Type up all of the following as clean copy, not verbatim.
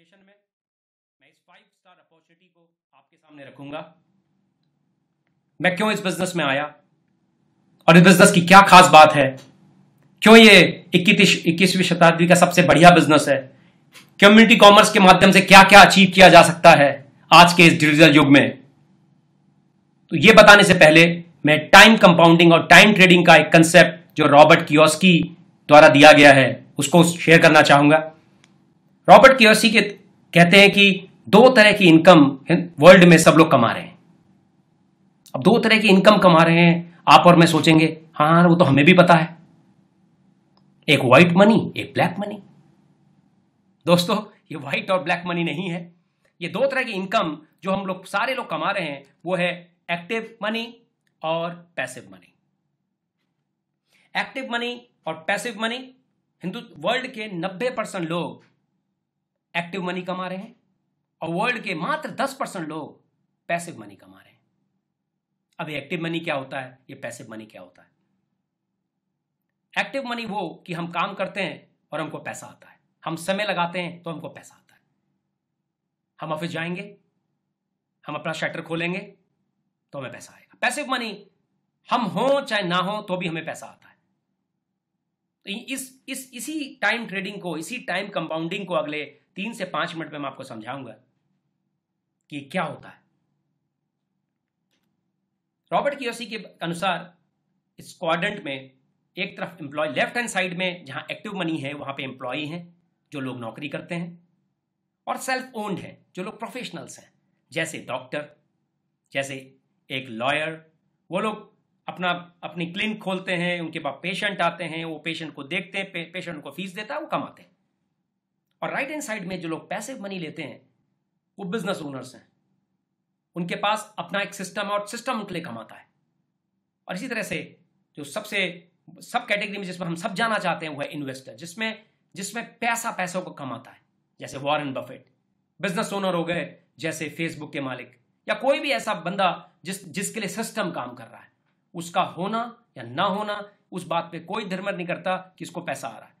Presentation में मैं इस 5 स्टार अपॉर्चुनिटी को आपके सामने रखूंगा। मैं क्यों इस बिजनेस में आया और इस बिजनेस की क्या खास बात है, क्यों ये 21वीं शताब्दी का सबसे बढ़िया बिजनेस है, कम्युनिटी कॉमर्स के माध्यम से क्या क्या अचीव किया जा सकता है आज के इस डिजिटल युग में। तो ये बताने से पहले मैं टाइम कंपाउंडिंग और टाइम ट्रेडिंग का एक कंसेप्ट जो रॉबर्ट कियोस्की द्वारा दिया गया है उसको शेयर करना चाहूंगा। रॉबर्ट कियोस्की कहते हैं कि 2 तरह की इनकम वर्ल्ड में सब लोग कमा रहे हैं। अब 2 तरह की इनकम कमा रहे हैं, आप और मैं सोचेंगे हाँ वो तो हमें भी पता है, एक व्हाइट मनी एक ब्लैक मनी। दोस्तों ये व्हाइट और ब्लैक मनी नहीं है, ये 2 तरह की इनकम जो हम लोग सारे लोग कमा रहे हैं वो है एक्टिव मनी और पैसिव मनी। एक्टिव मनी और पैसिव मनी, वर्ल्ड के 90% लोग एक्टिव मनी कमा रहे हैं और वर्ल्ड के मात्र 10% लोग पैसिव मनी कमा रहे हैं। अब एक्टिव मनी क्या होता है, ये पैसिव मनी क्या होता है? एक्टिव मनी वो कि हम काम करते हैं और हमको पैसा आता है, हम समय लगाते हैं तो हमको पैसा आता है। हम ऑफिस जाएंगे, हम अपना शटर खोलेंगे तो हमें पैसा आएगा। पैसिव मनी हम हो चाहे ना हो तो भी हमें पैसा आता है। तो इसी टाइम ट्रेडिंग को, इसी टाइम कंपाउंडिंग को अगले 3 से 5 मिनट में मैं आपको समझाऊंगा कि क्या होता है। रॉबर्ट कियोस्की के अनुसार इस क्वाड्रेंट में एक तरफ एम्प्लॉय, लेफ्ट हैंड साइड में जहां एक्टिव मनी है वहां पे एम्प्लॉय हैं जो लोग नौकरी करते हैं, और सेल्फ ओन्ड है जो लोग प्रोफेशनल्स हैं, जैसे डॉक्टर, जैसे एक लॉयर। वो लोग अपनी क्लिनिक खोलते हैं, उनके पास पेशेंट आते हैं, वो पेशेंट को देखते हैं, पेशेंट को फीस देता है, वो कमाते हैं। और राइट हैंड साइड में जो लोग पैसिव मनी लेते हैं वो बिजनेस ओनर्स हैं, उनके पास अपना एक सिस्टम और सिस्टम उनके लिए कमाता है। और इसी तरह से जो सब कैटेगरी में जिसमें हम सब जाना चाहते हैं वो है इन्वेस्टर, जिसमें पैसों को कमाता है, जैसे वॉरेन बफेट। बिजनेस ओनर हो गए जैसे फेसबुक के मालिक, या कोई भी ऐसा बंदा जिसके लिए सिस्टम काम कर रहा है। उसका होना या ना होना उस बात पे कोई निर्भर नहीं करता कि उसको पैसा आ रहा है,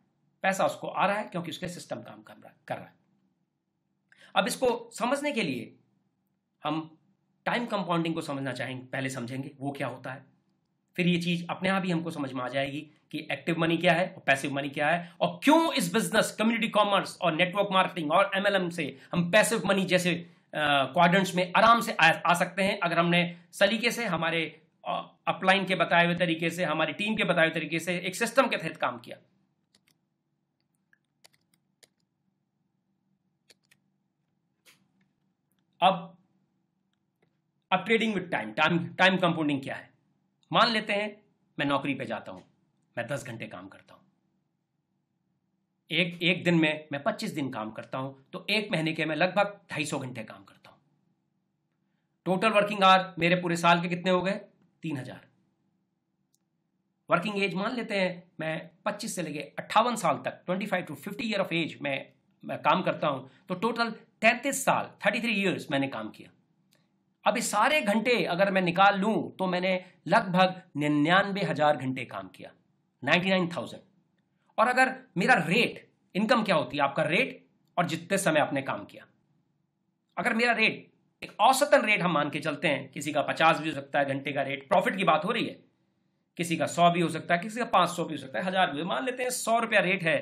पैसा उसको आ रहा है क्योंकि उसके सिस्टम काम कर रहा है। अब इसको समझने के लिए हम टाइम कंपाउंडिंग को समझना चाहेंगे, पहले समझेंगे वो क्या होता है, फिर ये चीज अपने आप ही हमको समझ में आ जाएगी कि एक्टिव मनी क्या है और पैसिव मनी क्या है, और क्यों इस बिजनेस, कम्युनिटी कॉमर्स और नेटवर्क मार्केटिंग और MLM से हम पैसिव मनी जैसे क्वाड्रेंट्स में आराम से आ सकते हैं, अगर हमने सलीके से, हमारे अपलाइन के बताए हुए तरीके से, हमारी टीम के बताए हुए तरीके से एक सिस्टम के तहत काम किया। अब ट्रेडिंग विद टाइम कंपाउंडिंग क्या है? मान लेते हैं मैं नौकरी पे जाता हूं, मैं 10 घंटे काम करता हूं, एक दिन में मैं 25 दिन काम करता हूं, तो 1 महीने के मैं लगभग 250 घंटे काम करता हूं। टोटल वर्किंग आवर मेरे पूरे साल के कितने हो गए? 3000। वर्किंग एज मान लेते हैं मैं 25 से लेके 58 साल तक, 25 to 50 ईयर ऑफ एज मैं काम करता हूं, तो टोटल 33 साल, 33 ईयर्स मैंने काम किया। अब इस सारे घंटे अगर मैं निकाल लूं तो मैंने लगभग 99,000 घंटे काम किया, 99,000। और अगर मेरा रेट, इनकम क्या होती है? आपका रेट और जितने समय आपने काम किया। अगर मेरा रेट, एक औसतन रेट हम मान के चलते हैं, किसी का 50 भी हो सकता है घंटे का रेट, प्रॉफिट की बात हो रही है, किसी का 100 भी हो सकता है, किसी का 500 भी हो सकता है, 1000 भी, मान लेते हैं 100 रुपया रेट है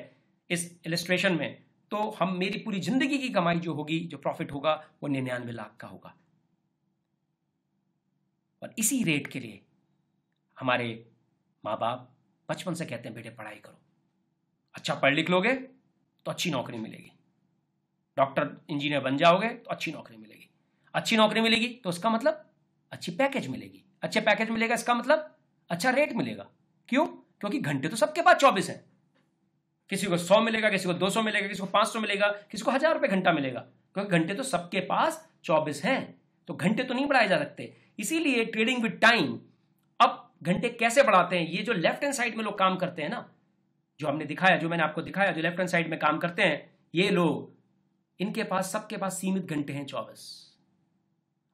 इस इलस्ट्रेशन में, तो हम मेरी पूरी जिंदगी की कमाई जो होगी, जो प्रॉफिट होगा वो 99 लाख का होगा। और इसी रेट के लिए हमारे माँ बाप बचपन से कहते हैं बेटे पढ़ाई करो, अच्छा पढ़ लिख लोगे तो अच्छी नौकरी मिलेगी, डॉक्टर इंजीनियर बन जाओगे तो अच्छी नौकरी मिलेगी, अच्छी नौकरी मिलेगी तो उसका मतलब अच्छी पैकेज मिलेगी, अच्छे पैकेज मिलेगा इसका मतलब अच्छा रेट मिलेगा। क्यों? क्योंकि घंटे तो सबके पास 24 हैं, किसी को 100 मिलेगा, किसी को 200 मिलेगा, किसी को 500 मिलेगा, किसी को 1000 रुपये घंटा मिलेगा, क्योंकि घंटे तो सबके पास 24 हैं, तो घंटे तो नहीं बढ़ाए जा सकते। इसीलिए ट्रेडिंग विद टाइम, अब घंटे कैसे बढ़ाते हैं? ये जो लेफ्ट हैंड साइड में लोग काम करते हैं ना, जो हमने दिखाया, जो मैंने आपको दिखाया, जो लेफ्ट हैंड साइड में काम करते हैं ये लोग, इनके पास, सबके पास सीमित घंटे हैं 24।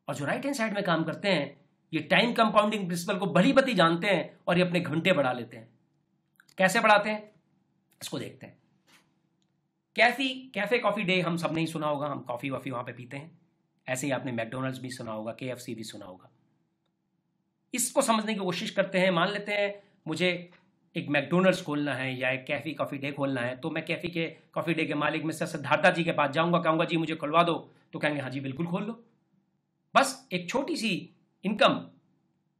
और जो राइट हैंड साइड में काम करते हैं ये टाइम कंपाउंडिंग प्रिंसिपल को भली बती जानते हैं और ये अपने घंटे बढ़ा लेते हैं। कैसे बढ़ाते हैं इसको देखते हैं कैफे कॉफ़ी डे हम सब ने ही सुना होगा, हम कॉफ़ी वॉफ़ी वहाँ पे पीते हैं। ऐसे ही आपने मैकडोनल्ड्स भी सुना होगा, KFC भी सुना होगा। इसको समझने की कोशिश करते हैं। मान लेते हैं मुझे एक मैकडोनल्ड्स खोलना है या एक कैफे कॉफ़ी डे खोलना है, तो मैं कैफे के कॉफ़ी डे के मालिक मिस्टर सिद्धार्था जी के पास जाऊंगा, कहूँगा जी मुझे खुलवा दो, तो कहेंगे हाँ जी बिल्कुल खोल लो। बस एक छोटी सी इनकम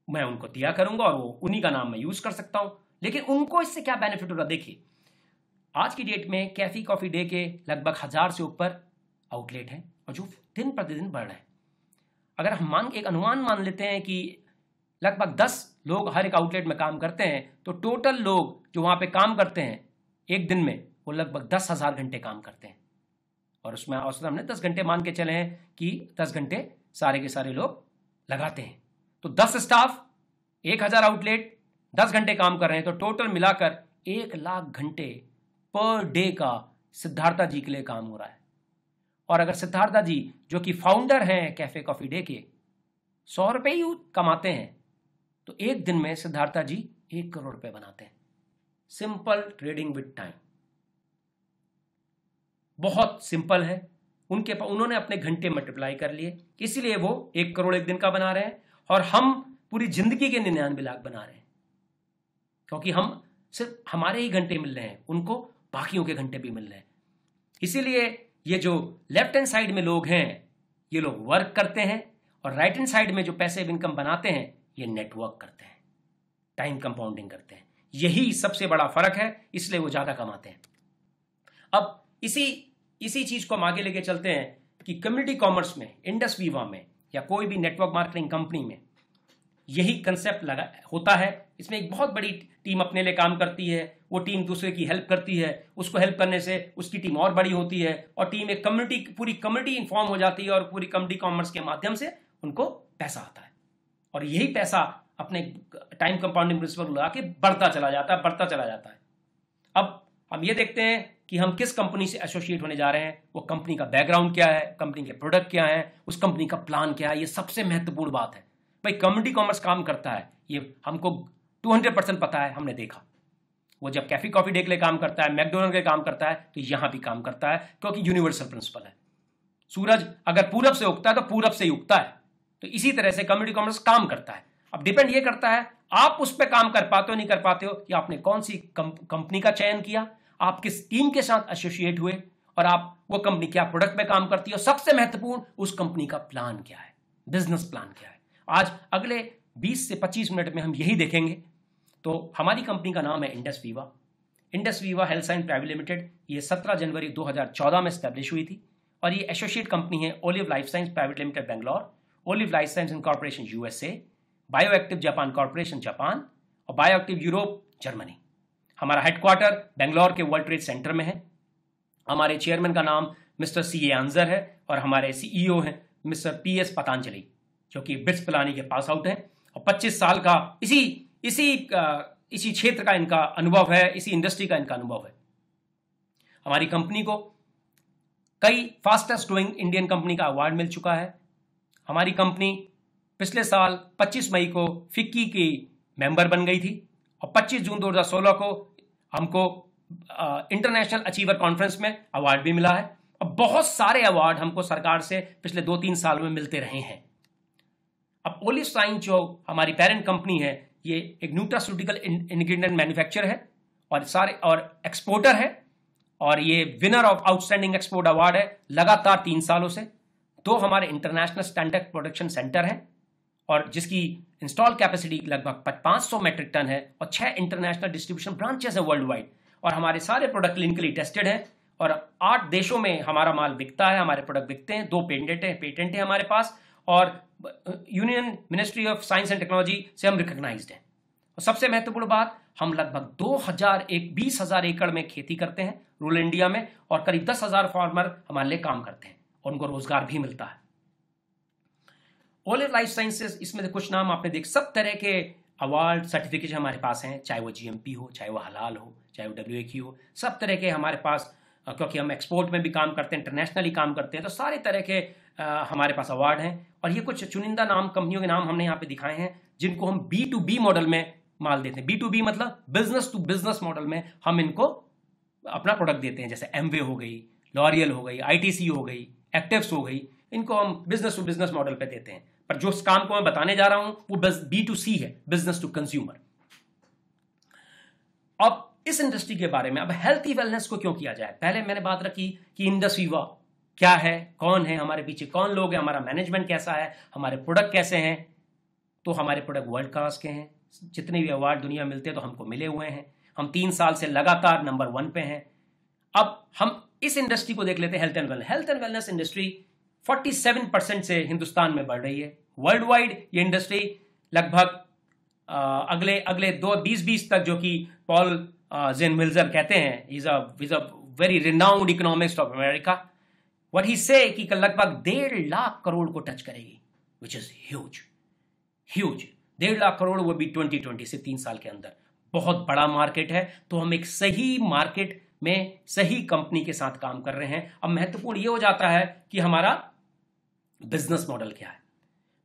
मैं उनको दिया करूंगा और वो उन्हीं का नाम मैं यूज़ कर सकता हूँ। लेकिन उनको इससे क्या बेनिफिट होगा? देखिए, आज की डेट में कैफे कॉफ़ी डे के लगभग 1000 से ऊपर आउटलेट हैं और जो दिन प्रतिदिन बढ़ रहे हैं। अगर हम एक अनुमान मान लेते हैं कि लगभग 10 लोग हर एक आउटलेट में काम करते हैं, तो टोटल लोग जो वहाँ पे काम करते हैं एक दिन में, वो लगभग 10,000 घंटे काम करते हैं। और उसमें औसतन हमने 10 घंटे मान के चले हैं कि 10 घंटे सारे के सारे लोग लगाते हैं। तो 10 स्टाफ, 1000 आउटलेट, 10 घंटे काम कर रहे हैं, तो टोटल मिलाकर 1 लाख घंटे पर डे का सिद्धार्था जी के लिए काम हो रहा है। और अगर सिद्धार्था जी जो कि फाउंडर हैं कैफे कॉफ़ी डे के 100 रुपये ही कमाते हैं, तो एक दिन में सिद्धार्था जी 1 करोड़ रुपए बनाते हैं। सिंपल ट्रेडिंग विद टाइम, बहुत सिंपल है। उन्होंने अपने घंटे मल्टीप्लाई कर लिए, इसीलिए वो 1 करोड़ एक दिन का बना रहे हैं और हम पूरी जिंदगी के 99 लाख बना रहे हैं, क्योंकि हम सिर्फ हमारे ही घंटे मिल रहे हैं, उनको बाकियों के घंटे भी मिल रहे हैं। इसीलिए ये जो लेफ्ट हैंड साइड में लोग हैं, ये लोग वर्क करते हैं, और राइट हैंड साइड में जो पैसिव इनकम बनाते हैं, ये नेटवर्क करते हैं, टाइम कंपाउंडिंग करते हैं। यही सबसे बड़ा फर्क है, इसलिए वो ज्यादा कमाते हैं। अब इसी चीज को हम आगे लेके चलते हैं कि कम्युनिटी कॉमर्स में, इंडस वीवा में या कोई भी नेटवर्क मार्केटिंग कंपनी में यही कंसेप्ट लगा होता है। इसमें एक बहुत बड़ी टीम अपने लिए काम करती है, वो टीम दूसरे की हेल्प करती है, उसको हेल्प करने से उसकी टीम और बड़ी होती है, और टीम एक पूरी कम्युनिटी इन्फॉर्म हो जाती है, और पूरी कम्युनिटी कॉमर्स के माध्यम से उनको पैसा आता है, और यही पैसा अपने टाइम कंपाउंडिंग प्रिंसिपल लगा के बढ़ता चला जाता है। अब हम ये देखते हैं कि हम किस कंपनी से एसोसिएट होने जा रहे हैं, वो कंपनी का बैकग्राउंड क्या है, कंपनी के प्रोडक्ट क्या है, उस कंपनी का प्लान क्या है। ये सबसे महत्वपूर्ण बात है। भाई कम्युनिटी कॉमर्स काम करता है, ये हमको 200% पता है, हमने देखा। वो जब कैफे कॉफी डे के लिए काम करता है, मैकडोनल्ड के काम करता है, तो यहां भी काम करता है, क्योंकि यूनिवर्सल प्रिंसिपल है। सूरज अगर पूरब से उगता है तो पूरब से ही उगता है। तो इसी तरह से कम्युनिटी कॉमर्स काम करता है। अब डिपेंड ये करता है आप उस पर काम कर पाते हो नहीं कर पाते हो, कि आपने कौन सी कंपनी का चयन किया, आप किस टीम के साथ एसोसिएट हुए, और आप वो कंपनी क्या प्रोडक्ट पे काम करती है, और सबसे महत्वपूर्ण उस कंपनी का प्लान क्या है, बिजनेस प्लान क्या है। आज अगले 20 से 25 मिनट में हम यही देखेंगे। तो हमारी कंपनी का नाम है Indus Viva health science private limited. ये 17 जनवरी 2014 में स्टैब्लिश हुई थी, और ये एसोसिएट कंपनी है olive life science private limited Bangalore, olive life science incorporation USA, bioactive Japan corporation Japan, और बायोएक्टिव यूरोप जर्मनी। हमारा हेडक्वार्टर बेंगलोर के वर्ल्ड ट्रेड सेंटर में है। हमारे चेयरमैन का नाम मिस्टर CA अंजर है, और हमारे CEO हैं मिस्टर PS पतंजलि, जो कि बिट्स पिलानी के पास आउट हैं, और 25 साल का इसी क्षेत्र का इनका अनुभव है, इसी इंडस्ट्री का इनका अनुभव है। हमारी कंपनी को कई फास्टेस्ट ग्रोइंग इंडियन कंपनी का अवार्ड मिल चुका है। हमारी कंपनी पिछले साल 25 मई को फिक्की की मेंबर बन गई थी, और 25 जून 2016 को हमको इंटरनेशनल अचीवर कॉन्फ्रेंस में अवार्ड भी मिला है, और बहुत सारे अवार्ड हमको सरकार से पिछले 2-3 साल में मिलते रहे हैं। अब ओलिव साइंस जो हमारी पेरेंट कंपनी है, ये एक न्यूट्रास्यूटिकल इंग्रेडिएंट मैन्युफैक्चरर है, और एक्सपोर्टर है, और ये winner of outstanding export award है लगातार 3 सालों से। 2 हमारे इंटरनेशनल स्टैंडर्ड प्रोडक्शन सेंटर हैं, और जिसकी इंस्टॉल कैपेसिटी लगभग 500 मेट्रिक टन है, और 6 इंटरनेशनल डिस्ट्रीब्यूशन ब्रांचेस है वर्ल्ड वाइड, और हमारे सारे प्रोडक्ट क्लिनिकली टेस्टेड हैं, और 8 देशों में हमारा माल बिकता है, हमारे प्रोडक्ट बिकते हैं। 2 पेटेंट है हमारे पास, और union ministry of science and technology से हम रिकॉग्नाइज्ड हैं। और सबसे महत्वपूर्ण बात, हम लगभग 20,000 एकड़ में खेती करते हैं रूरल इंडिया में, और करीब 10,000 फार्मर हमारे लिए काम करते हैं, और उनको रोजगार भी मिलता है। ओलिव लाइफ साइंसेस, इसमें से कुछ नाम आपने देख, सब तरह के अवार्ड सर्टिफिकेशन हमारे पास हैं, चाहे वो GMP हो, चाहे वो हलाल हो, चाहे वो WAQ हो, सब तरह के हमारे पास, क्योंकि हम एक्सपोर्ट में भी काम करते हैं, इंटरनेशनली काम करते हैं, तो सारे तरह के हमारे पास अवार्ड हैं। और ये कुछ चुनिंदा कंपनियों के नाम हमने यहाँ पे दिखाए हैं, जिनको हम B2B मॉडल में माल देते हैं। B2B मतलब बिजनेस टू बिजनेस मॉडल में हम इनको अपना प्रोडक्ट देते हैं, जैसे एमवे हो गई, लॉरियल हो गई, आईटीसी हो गई, एक्टिव्स हो गई, इनको हम बिजनेस टू बिजनेस मॉडल पे देते हैं। पर जो काम को मैं बताने जा रहा हूं वो B2C है, बिजनेस टू कंज्यूमर। अब इस इंडस्ट्री के बारे में, अब हेल्थी वेलनेस को क्यों किया जाए, पहले मैंने बात रखी कि इंडस वीवा क्या है, कौन है हमारे पीछे, कौन लोग हैं, हमारा मैनेजमेंट कैसा है, हमारे प्रोडक्ट कैसे हैं। तो हमारे प्रोडक्ट वर्ल्ड क्लास के हैं, जितने भी अवार्ड दुनिया मिलते हैं तो हमको मिले हुए हैं, हम 3 साल से लगातार नंबर 1 पे हैं। अब हम इस इंडस्ट्री को देख लेते हैं, हेल्थ एंड वेलनेस इंडस्ट्री 47% से हिंदुस्तान में बढ़ रही है। वर्ल्ड वाइड ये इंडस्ट्री लगभग अगले 2020 तक, जो कि पॉल जेनविल्जर कहते हैं, is a very renowned economist of America, what he से कि लगभग 1.5 लाख करोड़ को टच करेगी, which is huge. 1.5 lakh crore, वो भी 2020 से 3 साल के अंदर, बहुत बड़ा मार्केट है। तो हम एक सही मार्केट में सही कंपनी के साथ काम कर रहे हैं। अब महत्वपूर्ण ये हो जाता है कि हमारा बिजनेस मॉडल क्या है।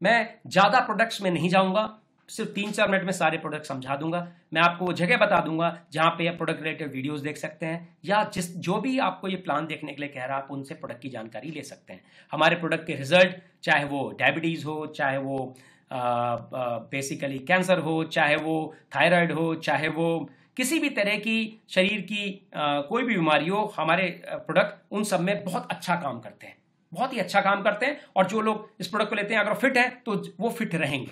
मैं ज्यादा प्रोडक्ट्स में नहीं जाऊंगा, सिर्फ 3-4 मिनट में सारे प्रोडक्ट समझा दूंगा। मैं आपको वो जगह बता दूंगा जहां पे आप प्रोडक्ट रिलेटेड वीडियोस देख सकते हैं, या जो भी आपको ये प्लान देखने के लिए कह रहा है, आप उनसे प्रोडक्ट की जानकारी ले सकते हैं। हमारे प्रोडक्ट के रिजल्ट, चाहे वो डायबिटीज हो, चाहे वो बेसिकली कैंसर हो, चाहे वो थायराइड हो, चाहे वो किसी भी तरह की शरीर की कोई भी बीमारी हो, हमारे प्रोडक्ट उन सब में बहुत अच्छा काम करते हैं, बहुत ही अच्छा काम करते हैं। और जो लोग इस प्रोडक्ट को लेते हैं, अगर फिट है तो वो फिट रहेंगे।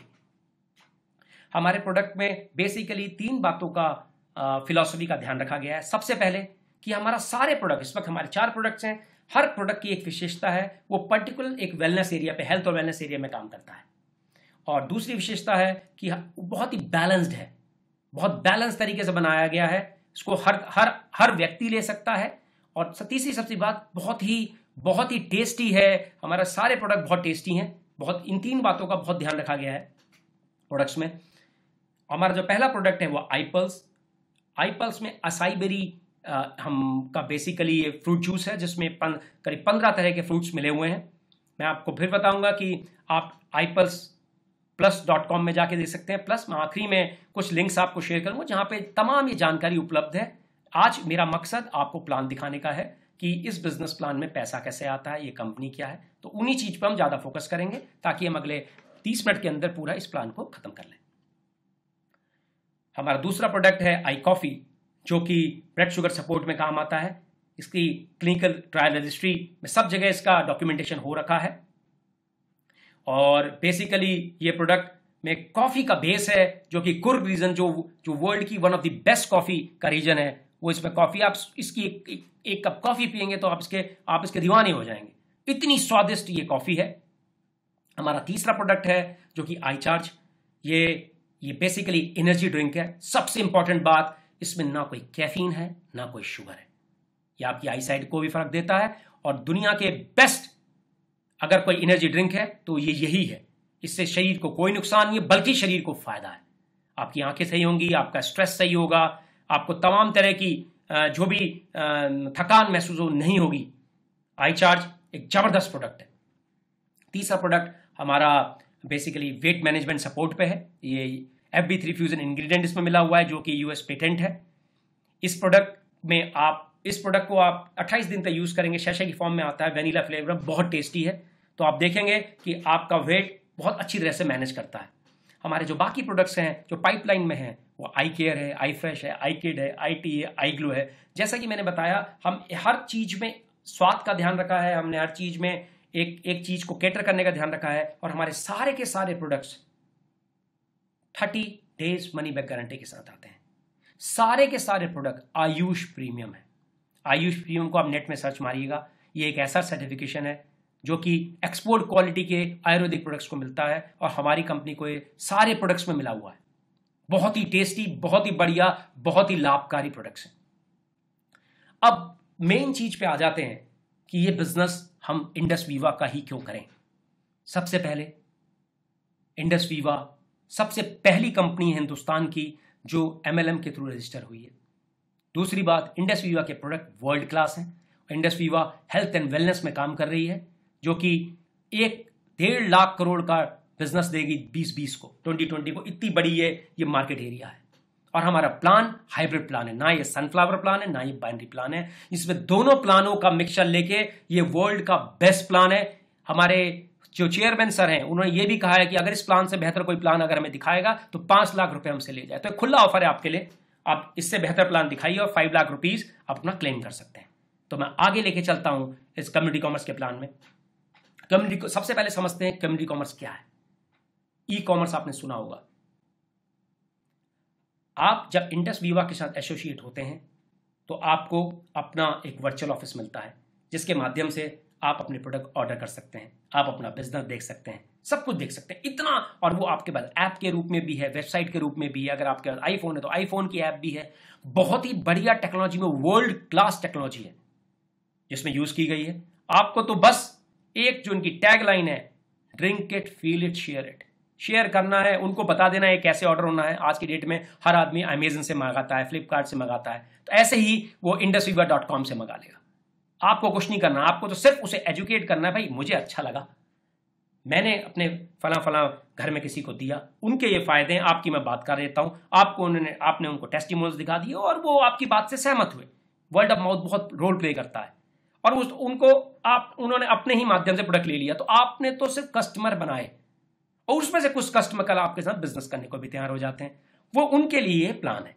हमारे प्रोडक्ट में बेसिकली 3 बातों का फिलॉसफी का ध्यान रखा गया है। सबसे पहले कि हमारा सारे प्रोडक्ट, इस वक्त हमारे 4 प्रोडक्ट्स हैं, हर प्रोडक्ट की एक विशेषता है, वो पर्टिकुलर एक वेलनेस एरिया पे, हेल्थ और वेलनेस एरिया में काम करता है। और दूसरी विशेषता है कि बहुत ही बैलेंस्ड है, बहुत बैलेंस तरीके से बनाया गया है, इसको हर व्यक्ति ले सकता है। और तीसरी सबसे बात, बहुत ही टेस्टी है। हमारा सारे प्रोडक्ट बहुत टेस्टी हैं। इन 3 बातों का बहुत ध्यान रखा गया है प्रोडक्ट्स में। हमारा जो पहला प्रोडक्ट है वो आईपल्स में असाई बेरी हम का बेसिकली ये फ्रूट जूस है, जिसमें करीब 15 तरह के फ्रूट्स मिले हुए हैं। मैं आपको फिर बताऊंगा कि आप ipulsplus.com में जाके देख सकते हैं। प्लस मैं आखिरी में कुछ लिंक्स आपको शेयर करूंगा जहां पे तमाम ये जानकारी उपलब्ध है। आज मेरा मकसद आपको प्लान दिखाने का है कि इस बिजनेस प्लान में पैसा कैसे आता है, ये कंपनी क्या है। तो उन्हीं चीज पर हम ज्यादा फोकस करेंगे ताकि हम अगले 30 मिनट के अंदर पूरा इस प्लान को खत्म कर लें। हमारा दूसरा प्रोडक्ट है आई कॉफी, जो कि ब्लड शुगर सपोर्ट में काम आता है। इसकी क्लिनिकल ट्रायल रजिस्ट्री में सब जगह इसका डॉक्यूमेंटेशन हो रखा है। और बेसिकली ये प्रोडक्ट में कॉफी का बेस है, जो कि कुर्ग रीजन, जो वर्ल्ड की one of the best coffee का रीजन है, वो इसमें कॉफी, आप इसकी एक कप कॉफी पियेंगे तो आप इसके दीवाने हो जाएंगे, इतनी स्वादिष्ट ये कॉफी है। हमारा तीसरा प्रोडक्ट है जो कि आई चार्ज। ये बेसिकली एनर्जी ड्रिंक है। सबसे इंपॉर्टेंट बात, इसमें ना कोई कैफीन है ना कोई शुगर है। ये आपकी आई साइट को भी फर्क देता है। और दुनिया के बेस्ट अगर कोई एनर्जी ड्रिंक है तो ये यही है। इससे शरीर को कोई नुकसान नहीं है, बल्कि शरीर को फायदा है। आपकी आंखें सही होंगी, आपका स्ट्रेस सही होगा, आपको तमाम तरह की जो भी थकान महसूस नहीं होगी। आई चार्ज एक जबरदस्त प्रोडक्ट है। तीसरा प्रोडक्ट हमारा बेसिकली वेट मैनेजमेंट सपोर्ट पे है। ये FB3 फ्यूजन इंग्रेडिएंट इसमें मिला हुआ है, जो कि US पेटेंट है। इस प्रोडक्ट को आप 28 दिन तक यूज करेंगे। शैशे की फॉर्म में आता है, वेनिला फ्लेवर, बहुत टेस्टी है। तो आप देखेंगे कि आपका वेट बहुत अच्छी तरह से मैनेज करता है। हमारे जो बाकी प्रोडक्ट्स हैं जो पाइपलाइन में हैं, वो आई केयर है, आई फ्रेश है, आई किड है, आई टी है, आई ग्लो है। जैसा कि मैंने बताया, हम हर चीज में स्वाद का ध्यान रखा है, हमने हर चीज में एक चीज को कैटर करने का ध्यान रखा है। और हमारे सारे के सारे products 30 days money back guarantee के साथ आते हैं। सारे के सारे प्रोडक्ट आयुष प्रीमियम है। आयुष प्रीमियम को आप नेट में सर्च मारिएगा। ये एक ऐसा सर्टिफिकेशन है जो कि एक्सपोर्ट क्वालिटी के आयुर्वेदिक प्रोडक्ट्स को मिलता है, और हमारी कंपनी को ये सारे प्रोडक्ट्स में मिला हुआ है। बहुत ही टेस्टी, बहुत ही बढ़िया, बहुत ही लाभकारी प्रोडक्ट्स हैं। अब मेन चीज पे आ जाते हैं कि ये बिजनेस हम इंडस वीवा का ही क्यों करें। सबसे पहले, इंडस वीवा सबसे पहली कंपनी है हिंदुस्तान की जो MLM के थ्रू रजिस्टर हुई है। दूसरी बात, इंडस वीवा के प्रोडक्ट वर्ल्ड क्लास हैं। Indus Viva health and wellness में काम कर रही है, जो कि 1.5 लाख करोड़ का बिजनेस देगी 2020 को, 2020 को। इतनी बड़ी ये मार्केट एरिया है। और हमारा प्लान हाइब्रिड प्लान है, ना ये सनफ्लावर प्लान है, ना ये बाइनरी प्लान है। इसमें दोनों प्लानों का मिक्सचर लेके ये वर्ल्ड का बेस्ट प्लान है। हमारे जो चेयरमैन सर हैं उन्होंने ये भी कहा है कि अगर इस प्लान से बेहतर कोई प्लान अगर हमें दिखाएगा तो 5 लाख रुपए हमसे ले जाए। तो एक खुला ऑफर है आपके लिए, आप इससे बेहतर प्लान दिखाइए और 5 लाख रुपीज अपना क्लेम कर सकते हैं। तो मैं आगे लेके चलता हूं इस कम्युनिटी कॉमर्स के प्लान में। कम्युनिटी, सबसे पहले समझते हैं कम्युनिटी कॉमर्स क्या है। ई कॉमर्स आपने सुना होगा। आप जब इंडस वीवा के साथ एसोसिएट होते हैं तो आपको अपना एक वर्चुअल ऑफिस मिलता है जिसके माध्यम से आप अपने प्रोडक्ट ऑर्डर कर सकते हैं, आप अपना बिजनेस देख सकते हैं, सब कुछ देख सकते हैं इतना। और वो आपके पास ऐप के रूप में भी है, वेबसाइट के रूप में भी है। अगर आपके पास आईफोन है तो आईफोन की ऐप भी है। बहुत ही बढ़िया टेक्नोलॉजी में वर्ल्ड क्लास टेक्नोलॉजी है जिसमें यूज की गई है। आपको तो बस एक जो उनकी टैगलाइन है, drink it, feel it, share it, share करना है, उनको बता देना है कैसे ऑर्डर होना है। आज की डेट में हर आदमी अमेजन से मंगाता है, फ्लिपकार्ट से मंगाता है, तो ऐसे ही वो indusviva.com से मंगा लेगा। आपको कुछ नहीं करना, आपको तो सिर्फ उसे एजुकेट करना है। भाई मुझे अच्छा लगा, मैंने अपने फला घर में किसी को दिया, उनके ये फायदे हैं, आपकी मैं बात कर देता हूं। आपने उनको टेस्टिमोनियल्स दिखा दिए और वो आपकी बात से सहमत हुए। वर्ड ऑफ माउथ बहुत रोल प्ले करता है और उन्होंने अपने ही माध्यम से प्रोडक्ट ले लिया, तो आपने तो सिर्फ कस्टमर बनाए और उसमें से कुछ कस्टमर कल आपके साथ बिजनेस करने को भी तैयार हो जाते हैं। वो उनके लिए ये प्लान है।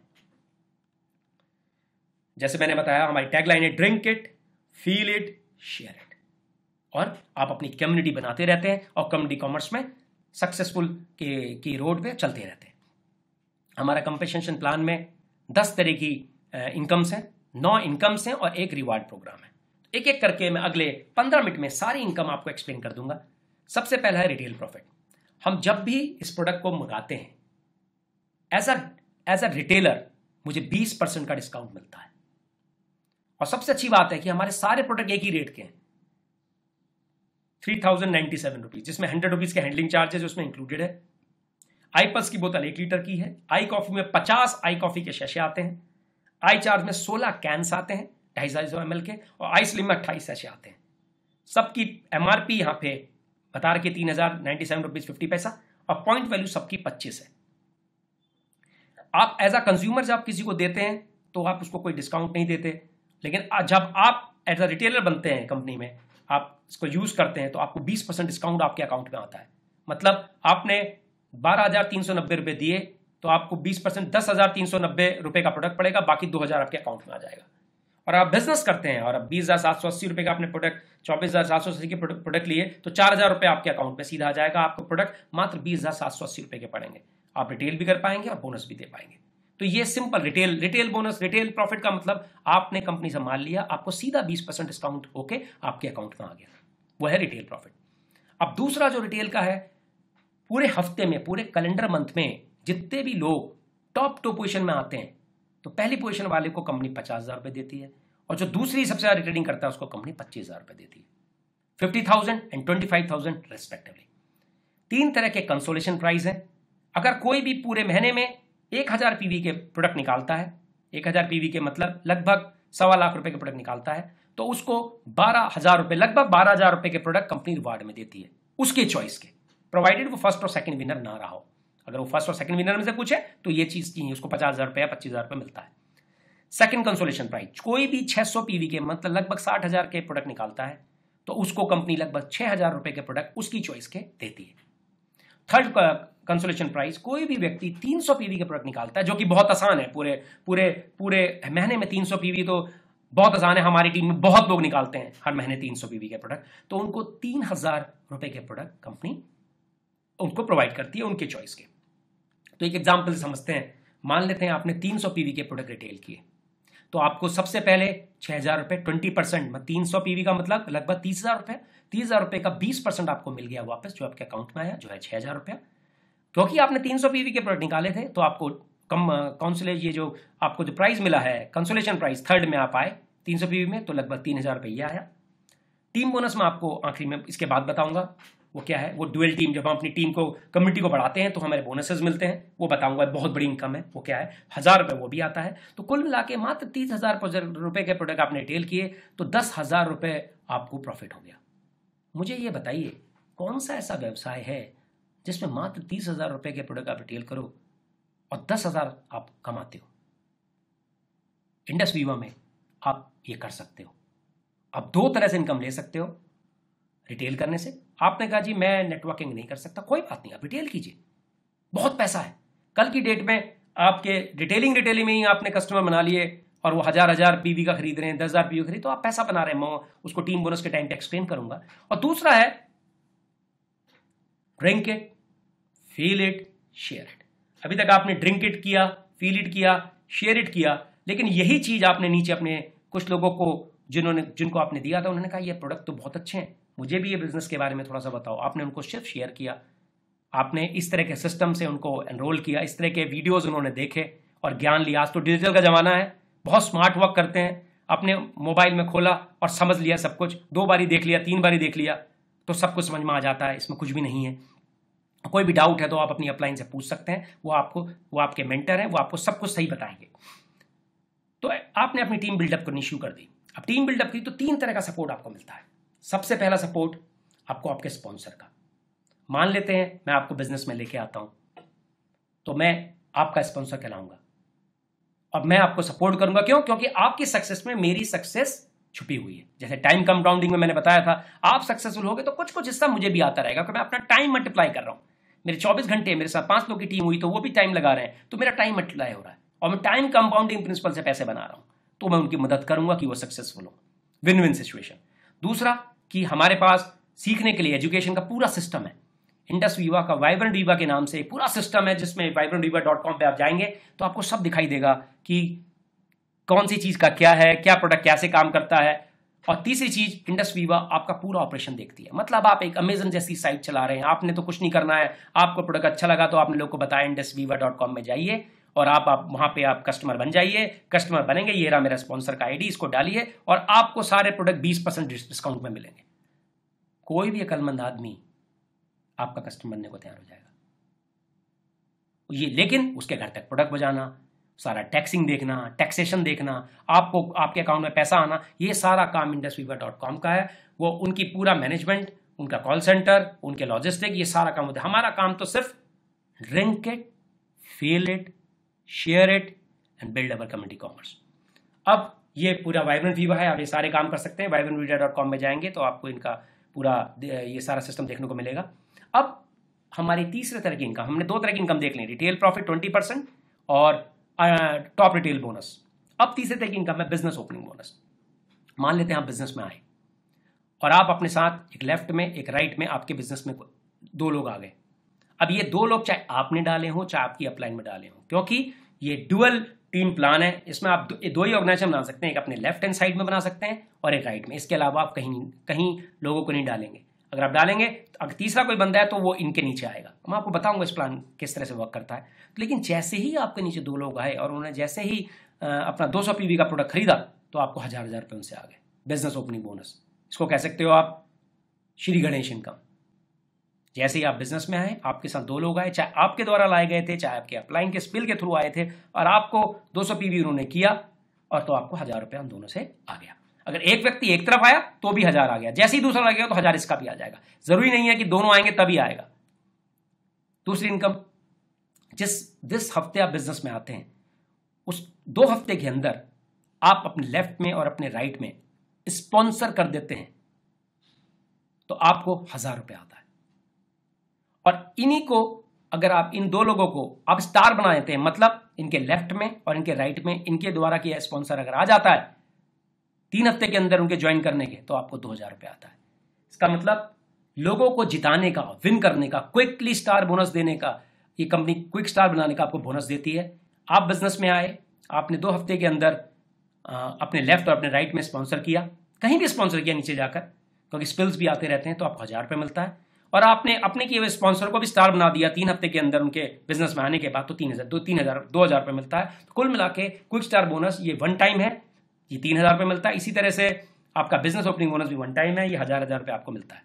जैसे मैंने बताया, हमारी टैगलाइन है drink it, feel it, share it. और आप अपनी कम्युनिटी बनाते रहते हैं और कम्युनिटी कॉमर्स में सक्सेसफुल की रोड पे चलते रहते हैं। हमारा कंपनसेशन प्लान में 10 तरह की इनकम्स हैं, 9 इनकम्स हैं और 1 रिवार्ड प्रोग्राम है। एक एक करके मैं अगले 15 मिनट में सारी इनकम आपको एक्सप्लेन कर दूंगा। सबसे पहला है रिटेल प्रॉफिट। हम जब भी इस प्रोडक्ट को मंगाते हैं एज अ रिटेलर मुझे 20% का डिस्काउंट मिलता है। और सबसे अच्छी बात है कि हमारे सारे प्रोडक्ट एक ही रेट के हैं, 3097 रुपीज, जिसमें 100 रुपीज के हैंडलिंग चार्जेस उसमें इंक्लूडेड है। आई पल्स की बोतल 1 लीटर की है। आई कॉफी में 50 आई कॉफी के शैशे आते हैं। आई चार्ज में 16 कैंस आते हैं 250 ml के, और आई स्लिम में 28 शैशे आते हैं। सबकी एमआरपी यहाँ पे बता रखी 3097 रुपीज 50 पैसा और पॉइंट वैल्यू सबकी 25 है। आप एज अ कंज्यूमर जब किसी को देते हैं तो आप उसको कोई डिस्काउंट नहीं देते, लेकिन जब आप एज अ रिटेलर बनते हैं कंपनी में, आप इसको यूज करते हैं तो आपको 20% डिस्काउंट आपके अकाउंट में आता है। मतलब आपने 12,390 रुपए दिए तो आपको 20% 10,390 रुपए का प्रोडक्ट पड़ेगा, बाकी 2,000 आपके अकाउंट में आ जाएगा। और आप बिजनेस करते हैं और अब 20,780 रुपए का आपने प्रोडक्ट, 24,780 के प्रोडक्ट लिए तो 4,000 रुपए आपके अकाउंट में सीधा आ जाएगा। आपको प्रोडक्ट मात्र 20,780 रुपए के पड़ेंगे। आप रिटेल भी कर पाएंगे और बोनस भी दे पाएंगे। तो ये simple retail bonus, retail profit का मतलब आपने कंपनी से माल लिया, आपको सीधा 20% डिस्काउंट होके आपके अकाउंट में आ गया, वो है रिटेल प्रॉफिट। अब दूसरा जो रिटेल का है, पूरे हफ्ते में, पूरे कैलेंडर मंथ में जितने भी लोग टॉप 2 पोजीशन में आते हैं तो पहली पोजीशन वाले को कंपनी 50,000 रुपए देती है और जो दूसरी सबसे ज्यादा रिटेलिंग करता है उसको कंपनी 25,000 रुपए देती है, 50,000 एंड 25,000 रेस्पेक्टिवली। 3 तरह के कंसोलेशन प्राइज हैं। अगर कोई भी पूरे महीने में 1,000 पीवी के प्रोडक्ट निकालता है, 1,000 पीवी के मतलब लगभग 1.25 लाख रुपए के प्रोडक्ट निकालता है, तो उसको 12,000 रुपए, लगभग 12,000 रुपए के प्रोडक्ट कंपनी रिवार्ड में देती है उसके चॉइस के, प्रोवाइडेड वो फर्स्ट और सेकंड विनर ना रहा हो। अगर वो फर्स्ट और सेकंड विनर में से कुछ है तो ये चीज की उसको 50,000 रुपए या 25,000 रुपए मिलता है। सेकंड कंसोलेशन प्राइस, कोई भी 600 पीवी के मतलब लगभग 60,000 के प्रोडक्ट निकालता है तो उसको कंपनी लगभग 6,000 रुपए के प्रोडक्ट उसकी चॉइस के देती है। थर्ड कंसोलेशन प्राइस, कोई भी व्यक्ति 300 पीवी के प्रोडक्ट निकालता है, जो कि बहुत आसान है। पूरे महीने में 300 पीवी तो बहुत आसान है। हमारी टीम में बहुत लोग निकालते हैं हर महीने 300 पीवी के प्रोडक्ट, तो उनको 3,000 रुपए के प्रोडक्ट कंपनी उनको प्रोवाइड करती है उनके चॉइस के। तो एक एग्जाम्पल समझते हैं। मान लेते हैं आपने 300 पीवी के प्रोडक्ट रिटेल किए, तो आपको सबसे पहले 6,000 रुपए, 20%, 300 पीवी का मतलब लगभग 30,000 रुपए, 30,000 रुपए का 20% आपको मिल गया वापस, जो आपके अकाउंट में आया, जो है 6,000 रुपया। क्योंकि आपने 300 पीवी के प्रोडक्ट निकाले थे तो आपको कम काउंसलेज, ये जो आपको जो प्राइस मिला है कंसोलेशन प्राइस, थर्ड में आप आए 300 पीवी में, तो लगभग 3,000 रुपया आया। टीम बोनस में आपको आखिरी में इसके बाद बताऊंगा वो क्या है। वो डुअल टीम, जब हम अपनी टीम को, कम्युनिटी को बढ़ाते हैं तो हमारे बोनसेस मिलते हैं, वो बताऊंगा। बहुत बड़ी इनकम है, वो क्या है, 1,000 रुपए वो भी आता है। तो कुल मिला के मात्र 30,000 रुपए के प्रोडक्ट आपने रिटेल किए तो 10,000 रुपए आपको प्रॉफिट हो गया। मुझे ये बताइए कौन सा ऐसा व्यवसाय है जिसमें मात्र 30,000 रुपए के प्रोडक्ट आप रिटेल करो और 10,000 आप कमाते हो, इंडस वीवा में आप ये कर सकते हो। आप दो तरह से इनकम ले सकते हो। रिटेल करने से, आपने कहा जी मैं नेटवर्किंग नहीं कर सकता, कोई बात नहीं, आप रिटेल कीजिए, बहुत पैसा है। कल की डेट में आपके रिटेलिंग में ही आपने कस्टमर बना लिए और वो हजार पीवी का खरीद रहे हैं, 10,000 पीवी खरीद, तो आप पैसा बना रहे हैं। मैं उसको टीम बोनस के टाइम पे एक्सप्लेन करूंगा। और दूसरा है drink it, feel it, share it. अभी तक आपने ड्रिंक इट किया, फील इट किया, शेयर इट किया, लेकिन यही चीज आपने नीचे अपने कुछ लोगों को जिनको आपने दिया था, उन्होंने कहा ये प्रोडक्ट तो बहुत अच्छे हैं, मुझे भी ये बिजनेस के बारे में थोड़ा सा बताओ। आपने उनको सिर्फ शेयर किया, आपने इस तरह के सिस्टम से उनको एनरोल किया, इस तरह के वीडियोस उन्होंने देखे और ज्ञान लिया। आज तो डिजिटल का जमाना है, बहुत स्मार्ट वर्क करते हैं। आपने मोबाइल में खोला और समझ लिया सब कुछ, 2 बारी देख लिया, 3 बारी देख लिया तो सब कुछ समझ में आ जाता है, इसमें कुछ भी नहीं है। कोई भी डाउट है तो आप अपनी अपलाइन से पूछ सकते हैं, वो आपके मेंटर हैं, वो आपको सब कुछ सही बताएंगे। तो आपने अपनी टीम बिल्डअप करनी शुरू कर दी। अब टीम बिल्डअप की तो 3 तरह का सपोर्ट आपको मिलता है। सबसे पहला सपोर्ट आपको आपके स्पॉन्सर का। मान लेते हैं मैं आपको बिजनेस में लेके आता हूं, तो मैं आपका स्पॉन्सर कहलाऊंगा और मैं आपको सपोर्ट करूंगा। क्यों? क्योंकि आपकी सक्सेस में मेरी सक्सेस छुपी हुई है। जैसे टाइम कंपाउंडिंग में मैंने बताया था, आप सक्सेसफुल होगे तो कुछ कुछ हिस्सा मुझे भी आता रहेगा, क्योंकि मैं अपना टाइम मल्टीप्लाई कर रहा हूं। मेरे 24 घंटे, मेरे साथ 5 लोग की टीम हुई तो वो भी टाइम लगा रहे हैं, तो मेरा टाइम मल्टीप्लाई हो रहा है और मैं टाइम कंपाउंडिंग प्रिंसिपल से पैसे बना रहा हूं, तो मैं उनकी मदद करूंगा कि वो सक्सेसफुल हो। Win win situation. दूसरा कि हमारे पास सीखने के लिए एजुकेशन का पूरा सिस्टम है। इंडस वीवा का वाइब्रेंट वीवा के नाम से पूरा सिस्टम है, जिसमें vibrantviva.com पे आप जाएंगे तो आपको सब दिखाई देगा कि कौन सी चीज का क्या है, क्या प्रोडक्ट कैसे काम करता है। और तीसरी चीज, इंडस वीवा आपका पूरा ऑपरेशन देखती है। मतलब आप एक अमेजन जैसी साइट चला रहे हैं, आपने तो कुछ नहीं करना है। आपको प्रोडक्ट अच्छा लगा तो आपने लोग को बताया indusviva.com में जाइए और आप वहां पे आप कस्टमर बन जाइए। कस्टमर बनेंगे, ये रहा मेरा स्पॉन्सर का आईडी, इसको डालिए और आपको सारे प्रोडक्ट 20% डिस्काउंट में मिलेंगे। कोई भी अक्लमंद आदमी आपका कस्टमर बनने को तैयार हो जाएगा। ये लेकिन उसके घर तक प्रोडक्ट बजाना, सारा टैक्सिंग देखना, टैक्सेशन देखना, आपको आपके अकाउंट में पैसा आना, ये सारा काम indusviva.com का है। वो उनकी पूरा मैनेजमेंट, उनका कॉल सेंटर, उनके लॉजिस्टिक, ये सारा काम होता है। हमारा काम तो सिर्फ drink it, feel it, share it and build our community commerce. अब ये पूरा वाइब्रेंट वीवा है, आप ये सारे काम कर सकते हैं। vibrantviva.com में जाएंगे तो आपको इनका पूरा ये सारा सिस्टम देखने को मिलेगा। अब हमारी तीसरे तरह की इनकम, हमने 2 तरह की इनकम देख ली, रिटेल प्रॉफिट 20% और टॉप रिटेल बोनस। अब तीसरे तरह की इनकम है बिजनेस ओपनिंग बोनस। मान लेते हैं आप बिजनेस में आए और आप अपने साथ एक लेफ्ट में एक राइट में आपके बिजनेस में 2 लोग आ गए। अब ये 2 लोग चाहे आपने डाले हों चाहे आपकी अपलाइन में डाले हों, क्योंकि ये डुअल टीम प्लान है, इसमें आप 2 ही ऑर्गेनाइजेशन बना सकते हैं, एक अपने लेफ्ट हैंड साइड में बना सकते हैं और एक राइट में। इसके अलावा आप कहीं लोगों को नहीं डालेंगे। अगर आप डालेंगे तो अगर तीसरा कोई बंदा है तो वो इनके नीचे आएगा। मैं आपको बताऊंगा इस प्लान किस तरह से वर्क करता है। लेकिन जैसे ही आपके नीचे 2 लोग आए और उन्होंने जैसे ही अपना 200 पीवी का प्रोडक्ट खरीदा तो आपको हजार रुपये उनसे आ गए। बिजनेस ओपनिंग बोनस, इसको कह सकते हो आप श्री गणेश इनकम। जैसे ही आप बिजनेस में आए, आपके साथ 2 लोग आए, चाहे आपके द्वारा लाए गए थे चाहे आपके अपलाइन के स्पिल के थ्रू आए थे, और आपको 200 पीवी उन्होंने किया और तो आपको 1000 रुपये हम दोनों से आ गया। अगर एक व्यक्ति एक तरफ आया तो भी 1000 आ गया, जैसे ही दूसरा लग गया तो 1000 इसका भी आ जाएगा। जरूरी नहीं है कि दोनों आएंगे तभी आएगा। दूसरी इनकम, जिस हफ्ते आप बिजनेस में आते हैं उस 2 हफ्ते के अंदर आप अपने लेफ्ट में और अपने राइट में स्पॉन्सर कर देते हैं तो आपको 1000 रुपये आता है। और इन्हीं को अगर आप इन 2 लोगों को आप स्टार बना देते हैं, मतलब इनके लेफ्ट में और इनके राइट में इनके द्वारा किया स्पॉन्सर अगर आ जाता है 3 हफ्ते के अंदर उनके ज्वाइन करने के, तो आपको 2000 रुपये आता है। इसका मतलब लोगों को जिताने का, विन करने का, क्विकली स्टार बोनस देने का, ये कंपनी क्विक स्टार बनाने का आपको बोनस देती है। आप बिजनेस में आए, आपने 2 हफ्ते के अंदर अपने लेफ्ट और अपने राइट में स्पॉन्सर किया, कहीं भी स्पॉन्सर किया नीचे जाकर, क्योंकि स्पिल्स भी आते रहते हैं, तो आपको 1000 रुपये मिलता है। और आपने अपने किए हुए स्पॉन्सर को भी स्टार बना दिया 3 हफ्ते के अंदर उनके बिजनेस में आने के बाद, तो 2000 रुपये मिलता है। तो कुल मिला के क्विक स्टार बोनस ये 1 टाइम है, ये 3000 रुपये मिलता है। इसी तरह से आपका बिजनेस ओपनिंग बोनस भी 1 टाइम है, ये 1000 रुपये आपको मिलता है।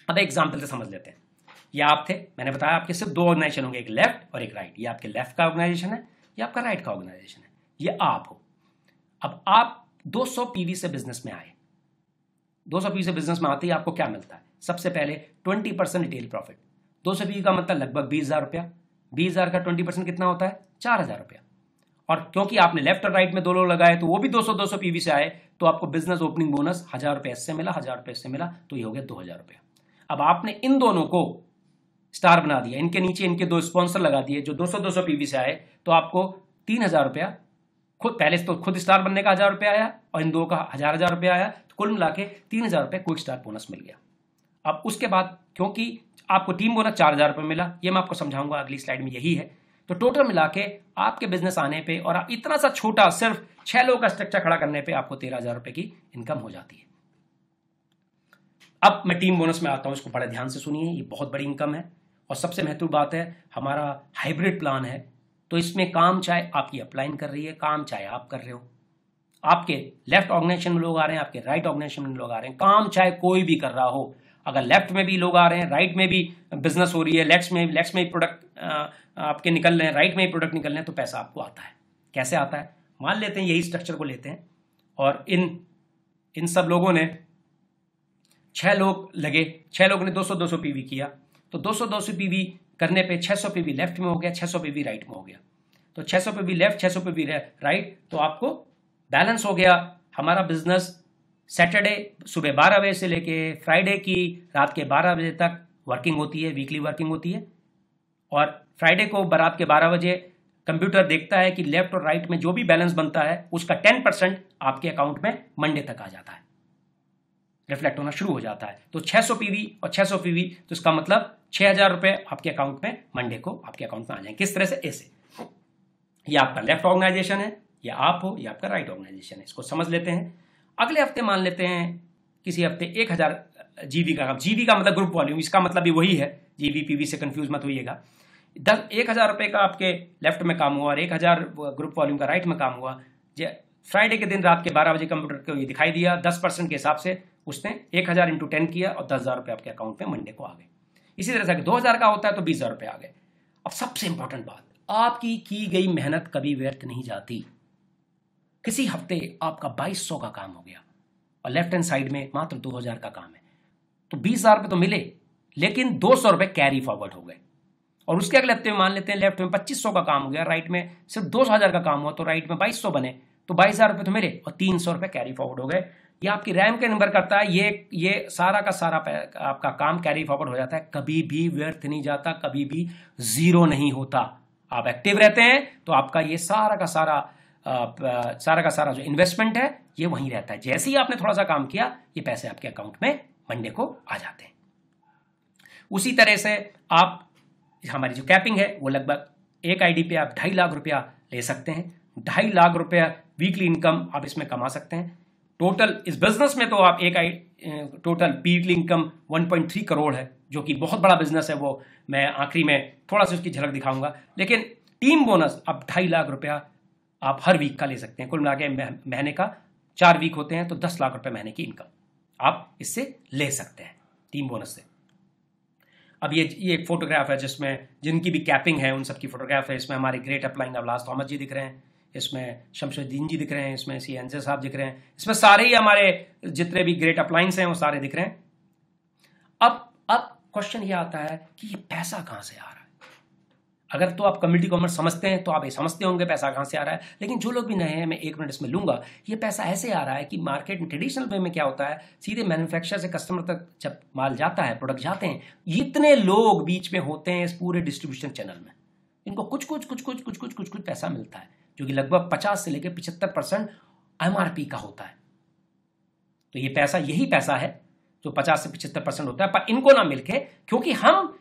अब एक एग्जाम्पल से समझ लेते हैं। ये आप थे, मैंने बताया आपके सिर्फ 2 ऑर्गेनाइजेशन होंगे, एक लेफ्ट और एक राइट। ये आपके लेफ्ट का ऑर्गेनाइजेशन है, ये आपका राइट का ऑर्गेनाइजेशन है, ये आप हो। अब आप 200 पीवी से बिजनेस में आए, 200 पीवी से बिजनेस में आते ही आपको क्या मिलता है? सबसे पहले 20% रिटेल प्रॉफिट। 200 पीवी का मतलब लगभग 20,000 रुपया। 20,000 का 20% कितना होता है? 4,000 रुपया। और क्योंकि आपने लेफ्ट और राइट में 2 लोग लगाए तो वो भी 200-200 पीवी से आए, तो आपको बिजनेस ओपनिंग बोनस 1,000 रुपये इससे मिला, 1,000 रुपये इससे मिला, तो ये हो गया 2,000 रुपया। अब आपने इन दोनों को स्टार बना दिया, इनके नीचे इनके 2 स्पॉन्सर लगा दिए जो 200-200 पीवी से आए, तो आपको 3,000 रुपया खुद, पहले तो खुद स्टार बनने का 1,000 रुपया आया और इन दो का 1,000 रुपया आया, तो कुल मिला के 3,000 रुपये क्विक स्टार बोनस मिल गया। अब उसके बाद क्योंकि आपको टीम बोनस 4,000 रुपये मिला, ये मैं आपको समझाऊंगा अगली स्लाइड में, यही है। तो टोटल मिला के आपके बिजनेस आने पे और आप इतना सा छोटा सिर्फ 6 लोगों का स्ट्रक्चर खड़ा करने पे आपको 13,000 रुपये की इनकम हो जाती है। अब मैं टीम बोनस में आता हूं, इसको बड़े ध्यान से सुनिए, ये बहुत बड़ी इनकम है और सबसे महत्वपूर्ण बात है, हमारा हाइब्रिड प्लान है। तो इसमें काम चाहे आपकी अपलाइन कर रही है, काम चाहे आप कर रहे हो, आपके लेफ्ट ऑर्गेनाइजेशन में लोग आ रहे हैं, आपके राइट ऑर्गेनाइजेशन में लोग आ रहे हैं, काम चाहे कोई भी कर रहा हो, अगर लेफ्ट में भी लोग आ रहे हैं, राइट में भी बिजनेस हो रही है, लेफ्ट में प्रोडक्ट आपके निकल रहे हैं, राइट में ही प्रोडक्ट निकल रहे हैं, तो पैसा आपको आता है। कैसे आता है? मान लेते हैं यही स्ट्रक्चर को लेते हैं और इन सब लोगों ने 6 लोग लगे, 6 लोगों ने 200-200 पीवी किया, तो 200-200 पीवी करने पे 600 पीवी लेफ्ट में हो गया, 600 पीवी राइट में हो गया। तो 600 पीवी लेफ्ट, 600 पीवी राइट, तो आपको बैलेंस हो गया। हमारा बिजनेस सैटरडे सुबह 12 बजे से लेके फ्राइडे की रात के 12 बजे तक वर्किंग होती है, वीकली वर्किंग होती है। और फ्राइडे को रात के 12 बजे कंप्यूटर देखता है कि लेफ्ट और राइट में जो भी बैलेंस बनता है उसका 10% आपके अकाउंट में मंडे तक आ जाता है, रिफ्लेक्ट होना शुरू हो जाता है। तो 600 पीवी और 600 पीवी, तो इसका मतलब 6,000 रुपये आपके अकाउंट में मंडे को आपके अकाउंट में आ जाएंगे। किस तरह से? ऐसे, ये आपका लेफ्ट ऑर्गेनाइजेशन है, या आप हो, या आपका राइट ऑर्गेनाइजेशन है। इसको समझ लेते हैं। अगले हफ्ते मान लेते हैं किसी हफ्ते 1,000 जीवी का, जीवी का मतलब ग्रुप वॉल्यूम, इसका मतलब भी वही है, जीवी पीवी से कंफ्यूज मत होइएगा। 1,000 रुपये का आपके लेफ्ट में काम हुआ और 1,000 ग्रुप वॉल्यूम का राइट में काम हुआ। फ्राइडे के दिन रात के 12 बजे कंप्यूटर को ये दिखाई दिया, 10% के हिसाब से उसने 1,000 इंटू 10 किया और 10,000 रुपये आपके अकाउंट में मंडे को आ गए। इसी तरह से 2,000 का होता है तो 20,000 रुपये आ गए। अब सबसे इंपॉर्टेंट बात, आपकी की गई मेहनत कभी व्यर्थ नहीं जाती। किसी हफ्ते आपका 2,200 का काम हो गया और लेफ्ट हैंड साइड में मात्र 2,000 का काम है, तो 20,000 रुपये तो मिले, लेकिन 200 रुपये कैरी फॉरवर्ड हो गए। और उसके अगले हफ्ते में मान लेते हैं लेफ्ट में 2,500 का काम हो गया, राइट में सिर्फ 2,000 का काम हुआ, तो राइट में 2,200 बने, तो 22,000 रुपये तो मिले और 300 रुपये कैरी फॉरवर्ड हो गए। ये आपकी रैम का नंबर करता है, ये सारा का सारा आपका काम कैरी फॉरवर्ड हो जाता है, कभी भी व्यर्थ नहीं जाता, कभी भी जीरो नहीं होता। आप एक्टिव रहते हैं तो आपका ये सारा का सारा जो इन्वेस्टमेंट है ये वहीं रहता है। जैसे ही आपने थोड़ा सा काम किया, ये पैसे आपके अकाउंट में मंडे को आ जाते हैं। उसी तरह से आप, हमारी जो कैपिंग है वो लगभग एक आईडी पे आप 2.5 लाख रुपया ले सकते हैं। 2.5 लाख रुपया वीकली इनकम आप इसमें कमा सकते हैं। टोटल इस बिजनेस में तो आप टोटल वीकली इनकम 1.3 करोड़ है, जो कि बहुत बड़ा बिजनेस है। वो मैं आखिरी में थोड़ा सा उसकी झलक दिखाऊंगा। लेकिन टीम बोनस अब 2.5 लाख रुपया आप हर वीक का ले सकते हैं। कुल मिला के महीने का 4 वीक होते हैं, तो 10 लाख रुपए महीने की इनकम आप इससे ले सकते हैं टीम बोनस से। अब ये एक फोटोग्राफ है जिसमें जिनकी भी कैपिंग है उन सबकी फोटोग्राफ है। इसमें हमारे ग्रेट अपलाइन अवलास थॉमस जी दिख रहे हैं, इसमें शमशुद्दीन जी दिख रहे हैं, इसमें सी एनजे साहब दिख रहे हैं, इसमें सारे ही हमारे जितने भी ग्रेट अपलाइंस हैं वो सारे दिख रहे हैं। अब क्वेश्चन ये आता है कि ये पैसा कहाँ से आ रहा है। अगर तो आप कम्युनिटी कॉमर्स समझते हैं तो आप ये समझते होंगे पैसा कहाँ से आ रहा है, लेकिन जो लोग भी नए हैं मैं 1 मिनट इसमें लूंगा। ये पैसा ऐसे आ रहा है कि मार्केट में ट्रेडिशनल वे में क्या होता है, सीधे मैन्युफैक्चरर से कस्टमर तक जब माल जाता है, प्रोडक्ट जाते हैं, इतने लोग बीच में होते हैं इस पूरे डिस्ट्रीब्यूशन चैनल में, इनको कुछ पैसा मिलता है, जो कि लगभग 50 से लेकर 75% MRP का होता है। तो ये पैसा, यही पैसा है जो 50 से 75% होता है, पर इनको ना मिलके, क्योंकि हम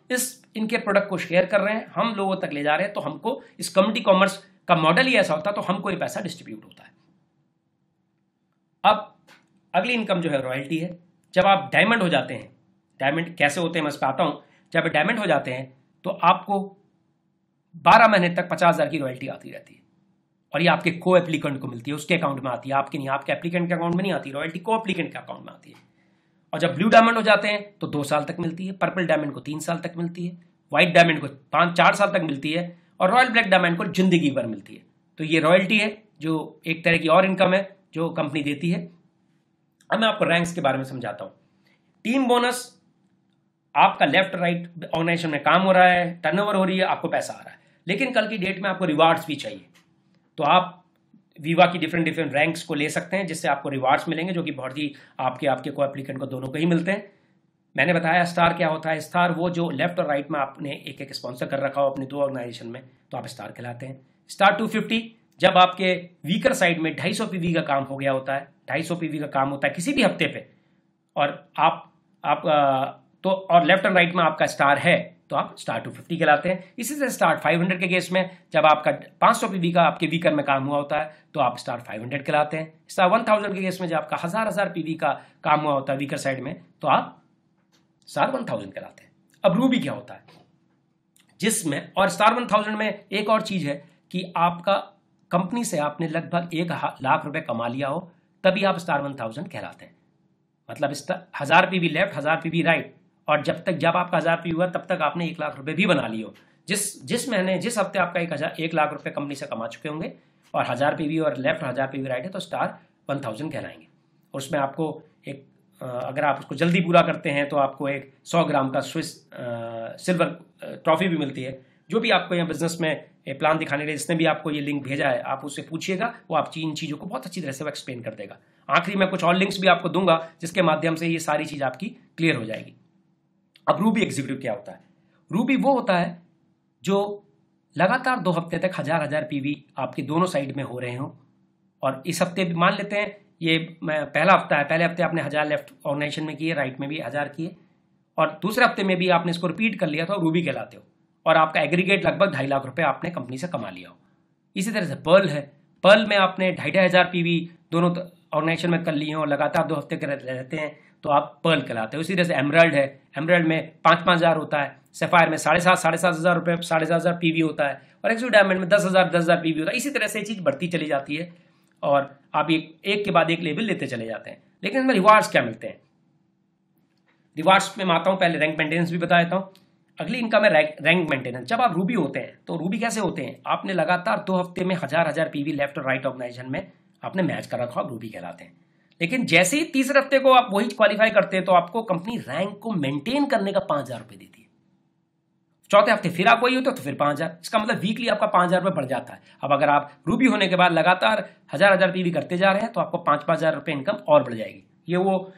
इनके प्रोडक्ट को शेयर कर रहे हैं, हम लोगों तक ले जा रहे हैं, तो हमको इस कम्युनिटी कॉमर्स का मॉडल ही ऐसा होता है, तो हमको ये पैसा डिस्ट्रीब्यूट होता है। अब अगली इनकम जो है रॉयल्टी है। जब आप डायमंड हो जाते हैं, डायमंड कैसे होते हैं मैं इस पर आता हूं। जब डायमंड हो जाते हैं तो आपको 12 महीने तक 50,000 की रॉयल्टी आती रहती है, और ये आपके को एप्लीकेंट को मिलती है, उसके अकाउंट में आती है, आपके नहीं, आपके एप्लीकेंट के अकाउंट में नहीं आती रॉयल्टी, को एप्लीकेंट के अकाउंट में आती है। और जब ब्लू डायमंड हो जाते हैं तो 2 साल तक मिलती है, पर्पल डायमंड को 3 साल तक मिलती है, व्हाइट डायमंड को 4 साल तक मिलती है, और रॉयल ब्लैक डायमंड को जिंदगी भर मिलती है। तो ये रॉयल्टी है, जो एक तरह की और इनकम है जो कंपनी देती है। अब मैं आपको रैंक्स के बारे में समझाता हूं। टीम बोनस, आपका लेफ्ट राइट ऑर्गेनाइजेशन में काम हो रहा है, टर्नओवर हो रही है, आपको पैसा आ रहा है। लेकिन कल की डेट में आपको रिवार्ड्स भी चाहिए, तो आप वीवा की डिफरेंट रैंक्स को ले सकते हैं, जिससे आपको रिवार्ड्स मिलेंगे, जो कि बहुत ही आपके को एप्लीकेंट को दोनों को ही मिलते हैं। मैंने बताया स्टार क्या होता है। स्टार वो जो लेफ्ट और राइट में आपने एक एक स्पॉन्सर कर रखा हो अपने 2 ऑर्गेनाइजेशन में, तो आप स्टार कहलाते हैं। स्टार 250 जब आपके वीकर साइड में 250 पीवी का काम हो गया होता है, 250 पीवी का काम होता है किसी भी हफ्ते पे, और तो और लेफ्ट एंड राइट में आपका स्टार है, तो आप स्टार 250 कहलाते हैं। इसी तरह स्टार 500 के केस में जब आपका 500 पीवी का आपके वीकर में काम हुआ होता है, तो आप स्टार 500 कहलाते हैं। स्टार 1000 के केस में जब आपका हजार पीवी का काम हुआ होता है वीकर साइड में, तो आप स्टार 1000 कहलाते हैं। अब रूबी क्या होता है, जिसमें और स्टार 1000 में एक और चीज है कि आपका कंपनी से आपने लगभग 1,00,000 रुपए कमा लिया हो, तभी आप स्टार 1000 कहलाते हैं। मतलब 1000 पीवी लेफ्ट, 1000 पीवी राइट, और जब आपका 1000 पीवी हुआ तब तक आपने 1,00,000 रुपए भी बना लिए हो। जिस महीने जिस हफ्ते आपका 1,00,000 रुपए कंपनी से कमा चुके होंगे और 1000 पीवी और लेफ्ट 1000 पीवी राइट है, तो स्टार 1000 कहलाएंगे। उसमें आपको एक अगर आप उसको जल्दी पूरा करते हैं तो आपको एक 100 ग्राम का स्विस सिल्वर ट्रॉफी भी मिलती है। जो भी आपको यहाँ बिजनेस में प्लान दिखाने के लिए जिसने भी आपको ये लिंक भेजा है, आप उससे पूछिएगा, वो आप इन चीज़ों को बहुत अच्छी तरह से वो एक्सप्लेन कर देगा। आखिरी में कुछ और लिंक्स भी आपको दूंगा जिसके माध्यम से ये सारी चीज़ आपकी क्लियर हो जाएगी। अब रूबी एग्जीक्यूटिव क्या होता है? रूबी वो होता है जो लगातार 2 हफ्ते तक 1000 पीवी आपके दोनों साइड में हो रहे हों, और इस हफ्ते भी मान लेते हैं ये पहला हफ्ता है, पहले हफ्ते आपने 1000 लेफ्ट ऑर्गेनाइजेशन में किए, राइट में भी 1000 किए, और दूसरे हफ्ते में भी आपने इसको रिपीट कर लिया, तो रूबी कहलाते हो, और आपका एग्रीगेट लगभग 2.5 लाख रुपए आपने कंपनी से कमा लिया हो। इसी तरह से पर्ल है, पर्ल में आपने 2,500 पीवी दोनों ऑर्गेनाइजेशन में कर लिए और लगातार 2 हफ्ते रहते हैं, तो आप पर्ल कहलाते हो। इसी तरह से एमराल्ड है, एमराल्ड में 5,000 होता है, सफायर में 7,500 रुपये 7,500 पीवी होता है, और एक्सक्लूसिव डायमंड में 10,000 पीवी होता है। इसी तरह से चीज़ बढ़ती चली जाती है और आप एक के बाद एक लेवल लेते चले जाते हैं। लेकिन इसमें रिवार्ड्स क्या मिलते हैं? रिवार्ड्स में मैं आता हूँ, पहले रैंक मेंटेनेंस भी बता देता हूँ। अगली इनकम है रैंक मेंटेनेंस। जब आप रूबी होते हैं तो रूबी कैसे होते हैं? आपने लगातार 2 हफ्ते में 1000 पीवी लेफ्ट और राइट ऑर्गेनाइजेशन में आपने मैच कर रखा, रूबी कहलाते हैं। लेकिन जैसे ही तीसरे हफ्ते को आप वही क्वालिफाई करते हैं, तो आपको कंपनी रैंक को मेंटेन करने का 5,000 रुपये देती है। चौथे हफ्ते फिर आप वही होते हो तो फिर 5,000, इसका मतलब वीकली आपका 5,000 रुपये बढ़ जाता है। अब अगर आप रूबी होने के बाद लगातार 1000 पीवी करते जा रहे हैं, तो आपको 5,000 रुपये इनकम और बढ़ जाएगी। ये वो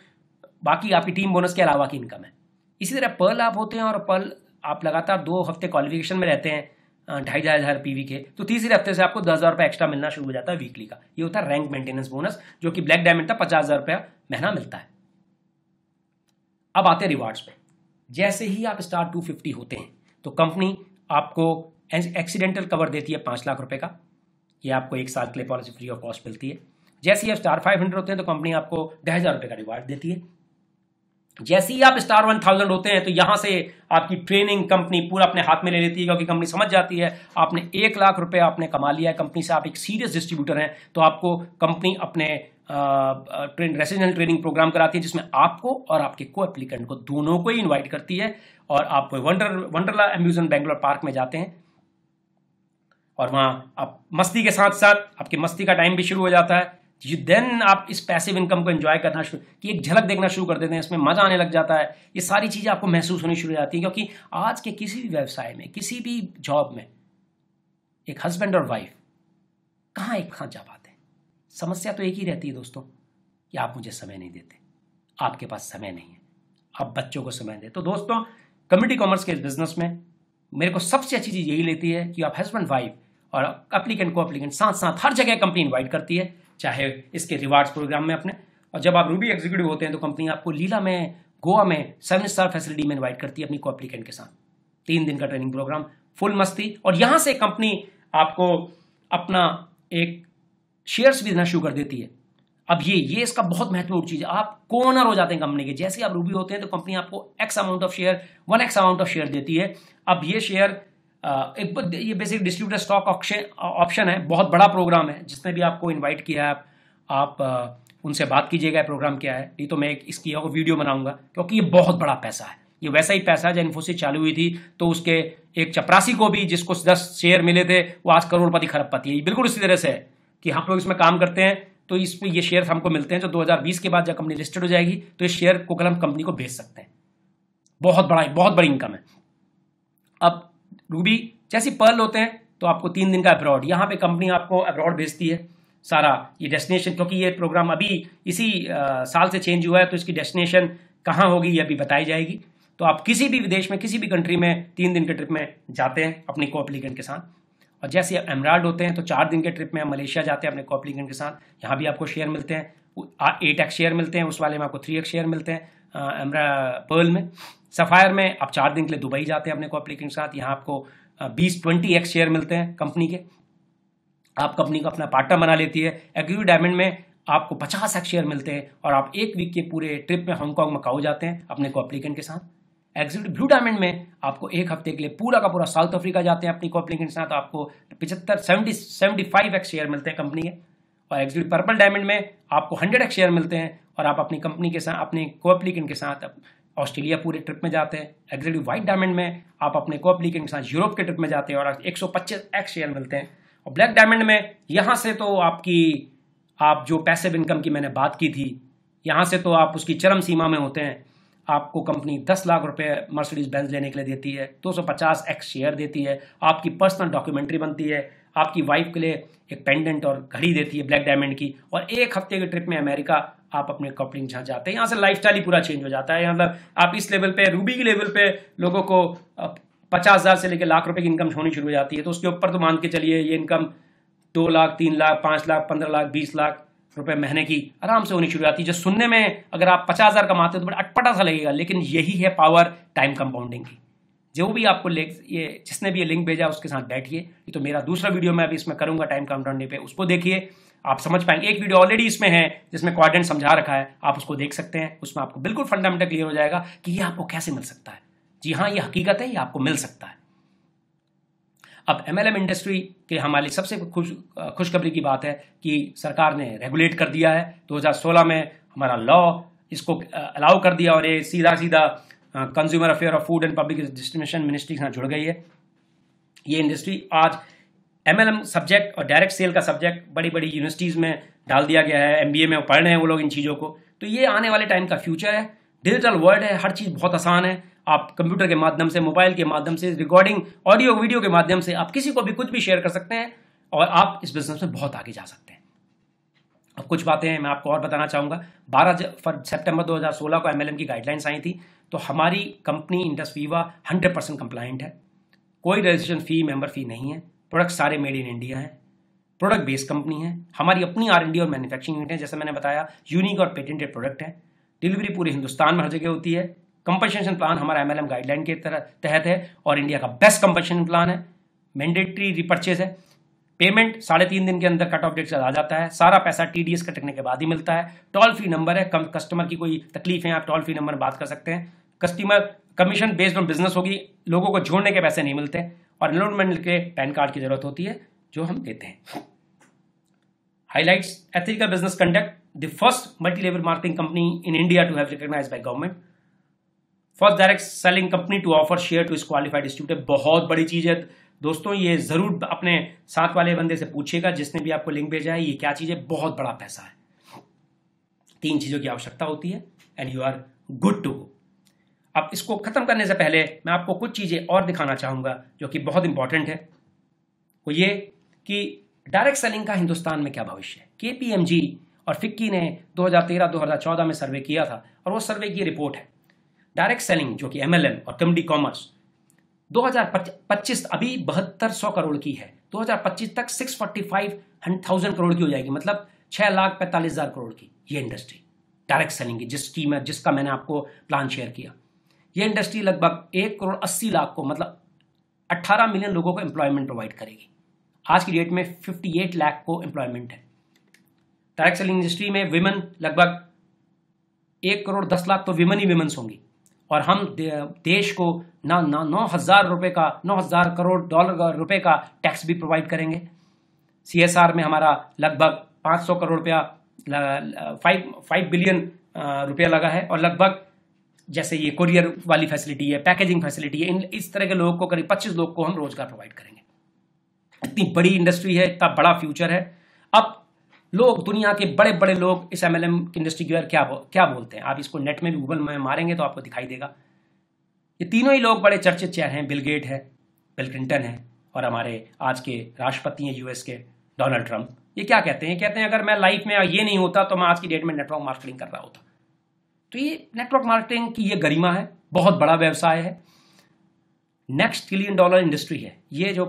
बाकी आपकी टीम बोनस के अलावा की इनकम है। इसी तरह पर्ल आप होते हैं, और पर्ल आप लगातार 2 हफ्ते क्वालिफिकेशन में रहते हैं 2,500 पीवी के, तो तीसरे हफ्ते से आपको 10,000 रुपये एक्स्ट्रा मिलना शुरू हो जाता है वीकली का। ये होता है रैंक मेंटेनेंस बोनस, जो कि ब्लैक डायमंड था 50,000 रुपया महीना मिलता है। अब आते हैं रिवार्ड्स पे। जैसे ही आप स्टार 250 होते हैं तो कंपनी आपको एक्सीडेंटल कवर देती है 5 लाख रुपए का, ये आपको 1 साल के लिए पॉलिसी फ्री ऑफ कॉस्ट मिलती है। जैसे ही आप स्टार 500 होते हैं तो कंपनी आपको 10,000 रुपये का रिवार्ड देती है। जैसे ही आप स्टार 1000 होते हैं तो यहां से आपकी ट्रेनिंग कंपनी पूरा अपने हाथ में ले लेती है, क्योंकि कंपनी समझ जाती है आपने 1 लाख रुपए आपने कमा लिया है कंपनी से, आप एक सीरियस डिस्ट्रीब्यूटर हैं, तो आपको कंपनी अपने रेसिडेंशियल ट्रेनिंग प्रोग्राम कराती है, जिसमें आपको और आपके को एप्लीकेंट को दोनों को ही इन्वाइट करती है, और आप वंडरला अम्यूजमेंट बेंगलोर पार्क में जाते हैं, और वहां आप मस्ती के साथ साथ आपकी मस्ती का टाइम भी शुरू हो जाता है। देन आप इस पैसिव इनकम को एंजॉय करना शुरू की एक झलक देखना शुरू कर देते हैं, इसमें मजा आने लग जाता है। ये सारी चीजें आपको महसूस होनी शुरू हो जाती है, क्योंकि आज के किसी भी व्यवसाय में, किसी भी जॉब में, एक हस्बैंड और वाइफ कहाँ एक साथ जा पाते हैं? समस्या तो एक ही रहती है दोस्तों, कि आप मुझे समय नहीं देते, आपके पास समय नहीं है, आप बच्चों को समय दें। तो दोस्तों, कम्युनिटी कॉमर्स के बिजनेस में मेरे को सबसे अच्छी चीज यही लेती है कि आप हस्बैंड वाइफ और एप्लीकेंट को एप्लीकेंट साथ साथ हर जगह कंपनी इन्वाइट करती है, चाहे इसके रिवार्ड्स प्रोग्राम में अपने। और जब आप रूबी एग्जीक्यूटिव होते हैं तो कंपनी आपको लीला में, गोवा में 7 स्टार फैसिलिटी में इन्वाइट करती है अपनी को एप्लीकेंट के साथ, 3 दिन का ट्रेनिंग प्रोग्राम, फुल मस्ती। और यहां से कंपनी आपको अपना एक शेयर्स भी देना शुरू कर देती है। अब ये इसका बहुत महत्वपूर्ण चीज है, आप को ओनर हो जाते हैं कंपनी के। जैसे आप रूबी होते हैं तो कंपनी आपको x amount of share, 1x amount of share देती है। अब ये शेयर ये बेसिक डिस्ट्रीब्यूटर स्टॉक ऑप्शन है, बहुत बड़ा प्रोग्राम है, जिसने भी आपको इनवाइट किया है आप उनसे बात कीजिएगा प्रोग्राम क्या है, नहीं तो मैं इसकी वीडियो बनाऊंगा, क्योंकि ये बहुत बड़ा पैसा है। ये वैसा ही पैसा है जब इन्फोसिस चालू हुई थी तो उसके एक चपरासी को भी, जिसको 10 शेयर मिले थे, वो आज करोड़पति खरबपति है। बिल्कुल इसी तरह से है कि हम लोग इसमें काम करते हैं तो इसमें ये शेयर हमको मिलते हैं, जो 2020 के बाद जब कंपनी लिस्टेड हो जाएगी तो इस शेयर को कल हम कंपनी को बेच सकते हैं। बहुत बड़ी इनकम है। अब रूबी जैसी पर्ल होते हैं तो आपको 3 दिन का अब्रॉड, यहाँ पे कंपनी आपको अब्रॉड भेजती है सारा ये डेस्टिनेशन, क्योंकि ये प्रोग्राम अभी इसी साल से चेंज हुआ है, तो इसकी डेस्टिनेशन कहाँ होगी ये अभी बताई जाएगी। तो आप किसी भी विदेश में किसी भी कंट्री में 3 दिन के ट्रिप में जाते हैं अपने को एप्लीकेंट के साथ, और जैसे एमराल्ड होते हैं तो 4 दिन के ट्रिप में हम मलेशिया जाते हैं अपने को एप्लीकेंट के साथ, यहाँ भी आपको शेयर मिलते हैं, 8x शेयर मिलते हैं, उस वाले में आपको 3x शेयर मिलते हैं पर्ल में। सफायर में आप 4 दिन के लिए दुबई जाते हैं अपने को एप्लीकेंट के साथ, यहाँ आपको 20-20x शेयर मिलते हैं कंपनी के, आप कंपनी को अपना पार्टनर बना लेती है। एग्जीक्यूटिव डायमंड में आपको 50x शेयर मिलते हैं और आप 1 वीक के पूरे ट्रिप में हांगकांग मकाऊ जाते हैं अपने को एप्लीकेंट के साथ। एग्जीक्यूटिव ब्लू डायमंड में आपको 1 हफ्ते के लिए पूरा का पूरा साउथ अफ्रीका जाते हैं अपनी को एप्लीकेंट के साथ, आपको 75-75x शेयर मिलते हैं कंपनी के। और एग्जीक्यूटिव पर्पल डायमंड में आपको 100x शेयर मिलते हैं और आप अपनी कंपनी के साथ अपने को एप्लीकेंट के साथ ऑस्ट्रेलिया पूरे ट्रिप में जाते हैं। एग्जीक्यूटिव व्हाइट डायमंड में आप अपने को एप्लीकेंट के साथ यूरोप के ट्रिप में जाते हैं और 125x शेयर मिलते हैं। और ब्लैक डायमंड में यहाँ से तो आप जो पैसिव इनकम की मैंने बात की थी, यहाँ से तो आप उसकी चरम सीमा में होते हैं। आपको कंपनी 10 लाख रुपए मर्सिडीज बेंज लेने के लिए देती है, 250x शेयर देती है, आपकी पर्सनल डॉक्यूमेंट्री बनती है, आपकी वाइफ के लिए एक पेंडेंट और घड़ी देती है ब्लैक डायमंड की, और 1 हफ्ते के ट्रिप में अमेरिका आप अपने कपलिंग जहाँ जाते हैं, यहाँ से लाइफस्टाइल ही पूरा चेंज हो जाता है। मतलब आप इस लेवल पे, रूबी के लेवल पे लोगों को 50,000 से लेकर लाख रुपए की इनकम होनी शुरू हो जाती है। तो उसके ऊपर तो मान के चलिए ये इनकम 2 लाख, 3 लाख, 5 लाख, 15 लाख, 20 लाख रुपए महीने की आराम से होनी शुरू हो जाती है। जो सुनने में अगर आप 50,000 कमाते हो तो बड़ा अटपटा सा लगेगा, लेकिन यही है पावर टाइम कंपाउंडिंग की। जो भी आपको ये जिसने भी ये लिंक भेजा उसके साथ बैठिए। ये तो मेरा दूसरा वीडियो मैं अभी इसमें करूंगा टाइम कंपाउंडिंग पे, उसको देखिए, आप समझ पाएंगे। एक वीडियो ऑलरेडी इसमें है जिसमें क्वाड्रेंट समझा रखा है, आप उसको देख सकते हैं। उसमें आपको बिल्कुल फंडामेंटल क्लियर हो जाएगा कि ये आपको कैसे मिल सकता है। जी हाँ, ये हकीकत है, ये आपको मिल सकता है। अब MLM इंडस्ट्री के हमारी सबसे खुशखबरी की बात है कि सरकार ने रेगुलेट कर दिया है। 2016 में हमारा लॉ इसको अलाउ कर दिया और ये सीधा कंज्यूमर अफेयर और food and public distribution ministry के साथ जुड़ गई है। ये इंडस्ट्री आज MLM सब्जेक्ट और डायरेक्ट सेल का सब्जेक्ट बड़ी बड़ी यूनिवर्सिटीज़ में डाल दिया गया है। MBA में पढ़ रहे हैं वो लोग इन चीज़ों को। तो ये आने वाले टाइम का फ्यूचर है। डिजिटल वर्ल्ड है, हर चीज़ बहुत आसान है। आप कंप्यूटर के माध्यम से, मोबाइल के माध्यम से, रिकॉर्डिंग ऑडियो वीडियो के माध्यम से आप किसी को भी कुछ भी शेयर कर सकते हैं और आप इस बिजनेस में बहुत आगे जा सकते हैं। अब कुछ बातें मैं आपको और बताना चाहूँगा। 12 सितंबर 2016 को MLM की गाइडलाइंस आई थी, तो हमारी कंपनी इंडस वीवा 100% कंप्लाइंट है। कोई रजिस्ट्रेशन फ़ी, मेंबर फ़ी नहीं है। प्रोडक्ट सारे मेड इन इंडिया हैं। प्रोडक्ट बेस्ड कंपनी है। हमारी अपनी R&D और मैन्युफैक्चरिंग यूनिट है, जैसे मैंने बताया, यूनिक और पेटेंटेड प्रोडक्ट है। डिलीवरी पूरे हिंदुस्तान में हर जगह होती है। कंपनसेशन प्लान हमारा MLM गाइडलाइन के तहत है और इंडिया का बेस्ट कंपनसेशन प्लान है। मैंडेटरी रिपर्चेज है। पेमेंट 3.5 दिन के अंदर कट ऑफ डेट से आ जाता है। सारा पैसा TDS कटने के बाद ही मिलता है। टोल फ्री नंबर है, कस्टमर की कोई तकलीफ है आप टोल फ्री नंबर बात कर सकते हैं। Customer commission based on business होगी, लोगों को जोड़ने के पैसे नहीं मिलते, और एनरोलमेंट के पैन कार्ड की जरूरत होती है जो हम देते हैं। Highlights ethical business conduct, the first multi level marketing company in India to have recognised by government, first direct selling company to offer share to its qualified distributor. बहुत बड़ी चीज है दोस्तों, ये जरूर अपने साथ वाले बंदे से पूछिएगा जिसने भी आपको लिंक भेजा है, ये क्या चीज है। बहुत बड़ा पैसा है। 3 चीजों की आवश्यकता होती है and you are good to go. अब इसको खत्म करने से पहले मैं आपको कुछ चीजें और दिखाना चाहूंगा जो कि बहुत इंपॉर्टेंट है। वो ये कि डायरेक्ट सेलिंग का हिंदुस्तान में क्या भविष्य है। KPMG और FICCI ने 2013-2014 में सर्वे किया था और वो सर्वे की रिपोर्ट है। डायरेक्ट सेलिंग जो कि MLM और कम्युनिटी कॉमर्स 2025 अभी 7200 करोड़ की है, 2025 तक 645,000 करोड़ की हो जाएगी, मतलब 6,45,000 करोड़ की ये इंडस्ट्री डायरेक्ट सेलिंग की, जिसका मैंने आपको प्लान शेयर किया। ये इंडस्ट्री लगभग 1,80,00,000 को, मतलब 18 मिलियन लोगों को एम्प्लॉयमेंट प्रोवाइड करेगी। आज की डेट में 58 लाख को एम्प्लॉयमेंट है। डायरेक्ट सेलिंग इंडस्ट्री में विमेन लगभग 1,10,00,000 तो विमेन ही विमेन्स होंगी, और हम देश को 9,000 करोड़ डॉलर रुपए का टैक्स भी प्रोवाइड करेंगे। CSR में हमारा लगभग 500 करोड़ रुपया, 5 बिलियन रुपया लगा है, और लगभग जैसे ये कोरियर वाली फैसिलिटी है, पैकेजिंग फैसिलिटी है, इस तरह के लोगों को करीब 25 लोग को हम रोजगार प्रोवाइड करेंगे। इतनी बड़ी इंडस्ट्री है, इतना बड़ा फ्यूचर है। अब लोग, दुनिया के बड़े बड़े लोग इस MLM इंडस्ट्री के बारे क्या बोलते हैं, आप इसको नेट में भी गूगल में मारेंगे तो आपको दिखाई देगा। ये तीनों ही लोग बड़े चर्चित चेहरे हैं। बिल गेट है, बिल क्लिंटन है, और हमारे आज के राष्ट्रपति हैं यूएस के डोनाल्ड ट्रंप, ये क्या कहते हैं? कहते हैं अगर मैं लाइफ में ये नहीं होता तो मैं आज की डेट में नेटवर्क मार्केटिंग कर रहा होता। तो ये नेटवर्क मार्केटिंग की ये गरिमा है, बहुत बड़ा व्यवसाय है, नेक्स्ट $1 ट्रिलियन इंडस्ट्री है। ये जो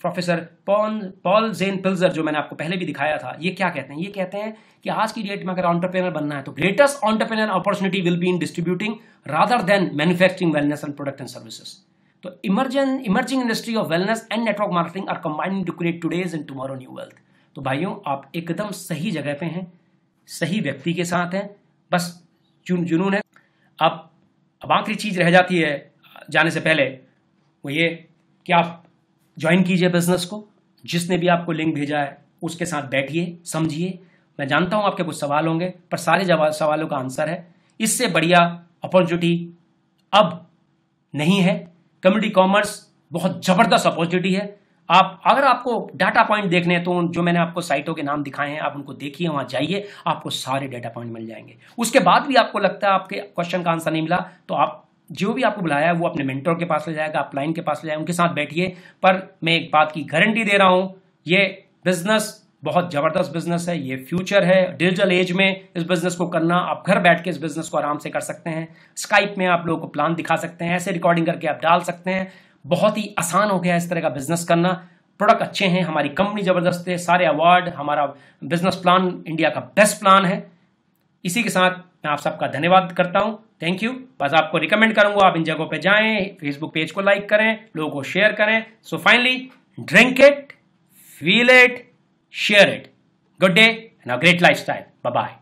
प्रोफेसर पॉल जेन पिल्जर जो मैंने आपको पहले भी दिखाया था, ये क्या कहते हैं? ये कहते हैं कि आज की डेट में अगर एंटरप्रेन्योर बनना है तो greatest entrepreneur opportunity will be in distributing rather than manufacturing wellness and product and services. तो emerging industry of wellness and network marketing are combining to create today's and tomorrow new wealth. तो भाइयों, आप एकदम सही जगह पे हैं, सही व्यक्ति के साथ हैं, बस जुनून है। अब आखिरी चीज रह जाती है जाने से पहले, वो ये कि आप ज्वाइन कीजिए बिजनेस को। जिसने भी आपको लिंक भेजा है उसके साथ बैठिए, समझिए। मैं जानता हूं आपके कुछ सवाल होंगे, पर सारे सवालों का आंसर है। इससे बढ़िया अपॉर्चुनिटी अब नहीं है। कम्युनिटी कॉमर्स बहुत जबरदस्त अपॉर्चुनिटी है। अगर आपको डाटा पॉइंट देखने हैं तो जो मैंने आपको साइटों के नाम दिखाए हैं, आप उनको देखिए, वहां जाइए, आपको सारे डाटा पॉइंट मिल जाएंगे। उसके बाद भी आपको लगता है आपके क्वेश्चन का आंसर नहीं मिला, तो आप जो भी आपको बुलाया है वो अपने मेंटर के पास ले जाएगा, आप क्लाइंट के पास ले जाएगा, उनके साथ बैठिए। पर मैं एक बात की गारंटी दे रहा हूं, ये बिजनेस बहुत जबरदस्त बिजनेस है, ये फ्यूचर है। डिजिटल एज में इस बिजनेस को करना, आप घर बैठ के इस बिजनेस को आराम से कर सकते हैं। स्काइप में आप लोगों को प्लान दिखा सकते हैं, ऐसे रिकॉर्डिंग करके आप डाल सकते हैं। बहुत ही आसान हो गया इस तरह का बिजनेस करना। प्रोडक्ट अच्छे हैं, हमारी कंपनी जबरदस्त है, सारे अवार्ड, हमारा बिजनेस प्लान इंडिया का बेस्ट प्लान है। इसी के साथ मैं आप सबका धन्यवाद करता हूं। Thank you. बस आपको रिकमेंड करूंगा आप इन जगहों पे जाएं, फेसबुक पेज को लाइक करें, लोगों को शेयर करें। So finally, drink it, feel it, share it. Good day and a great lifestyle. Bye bye.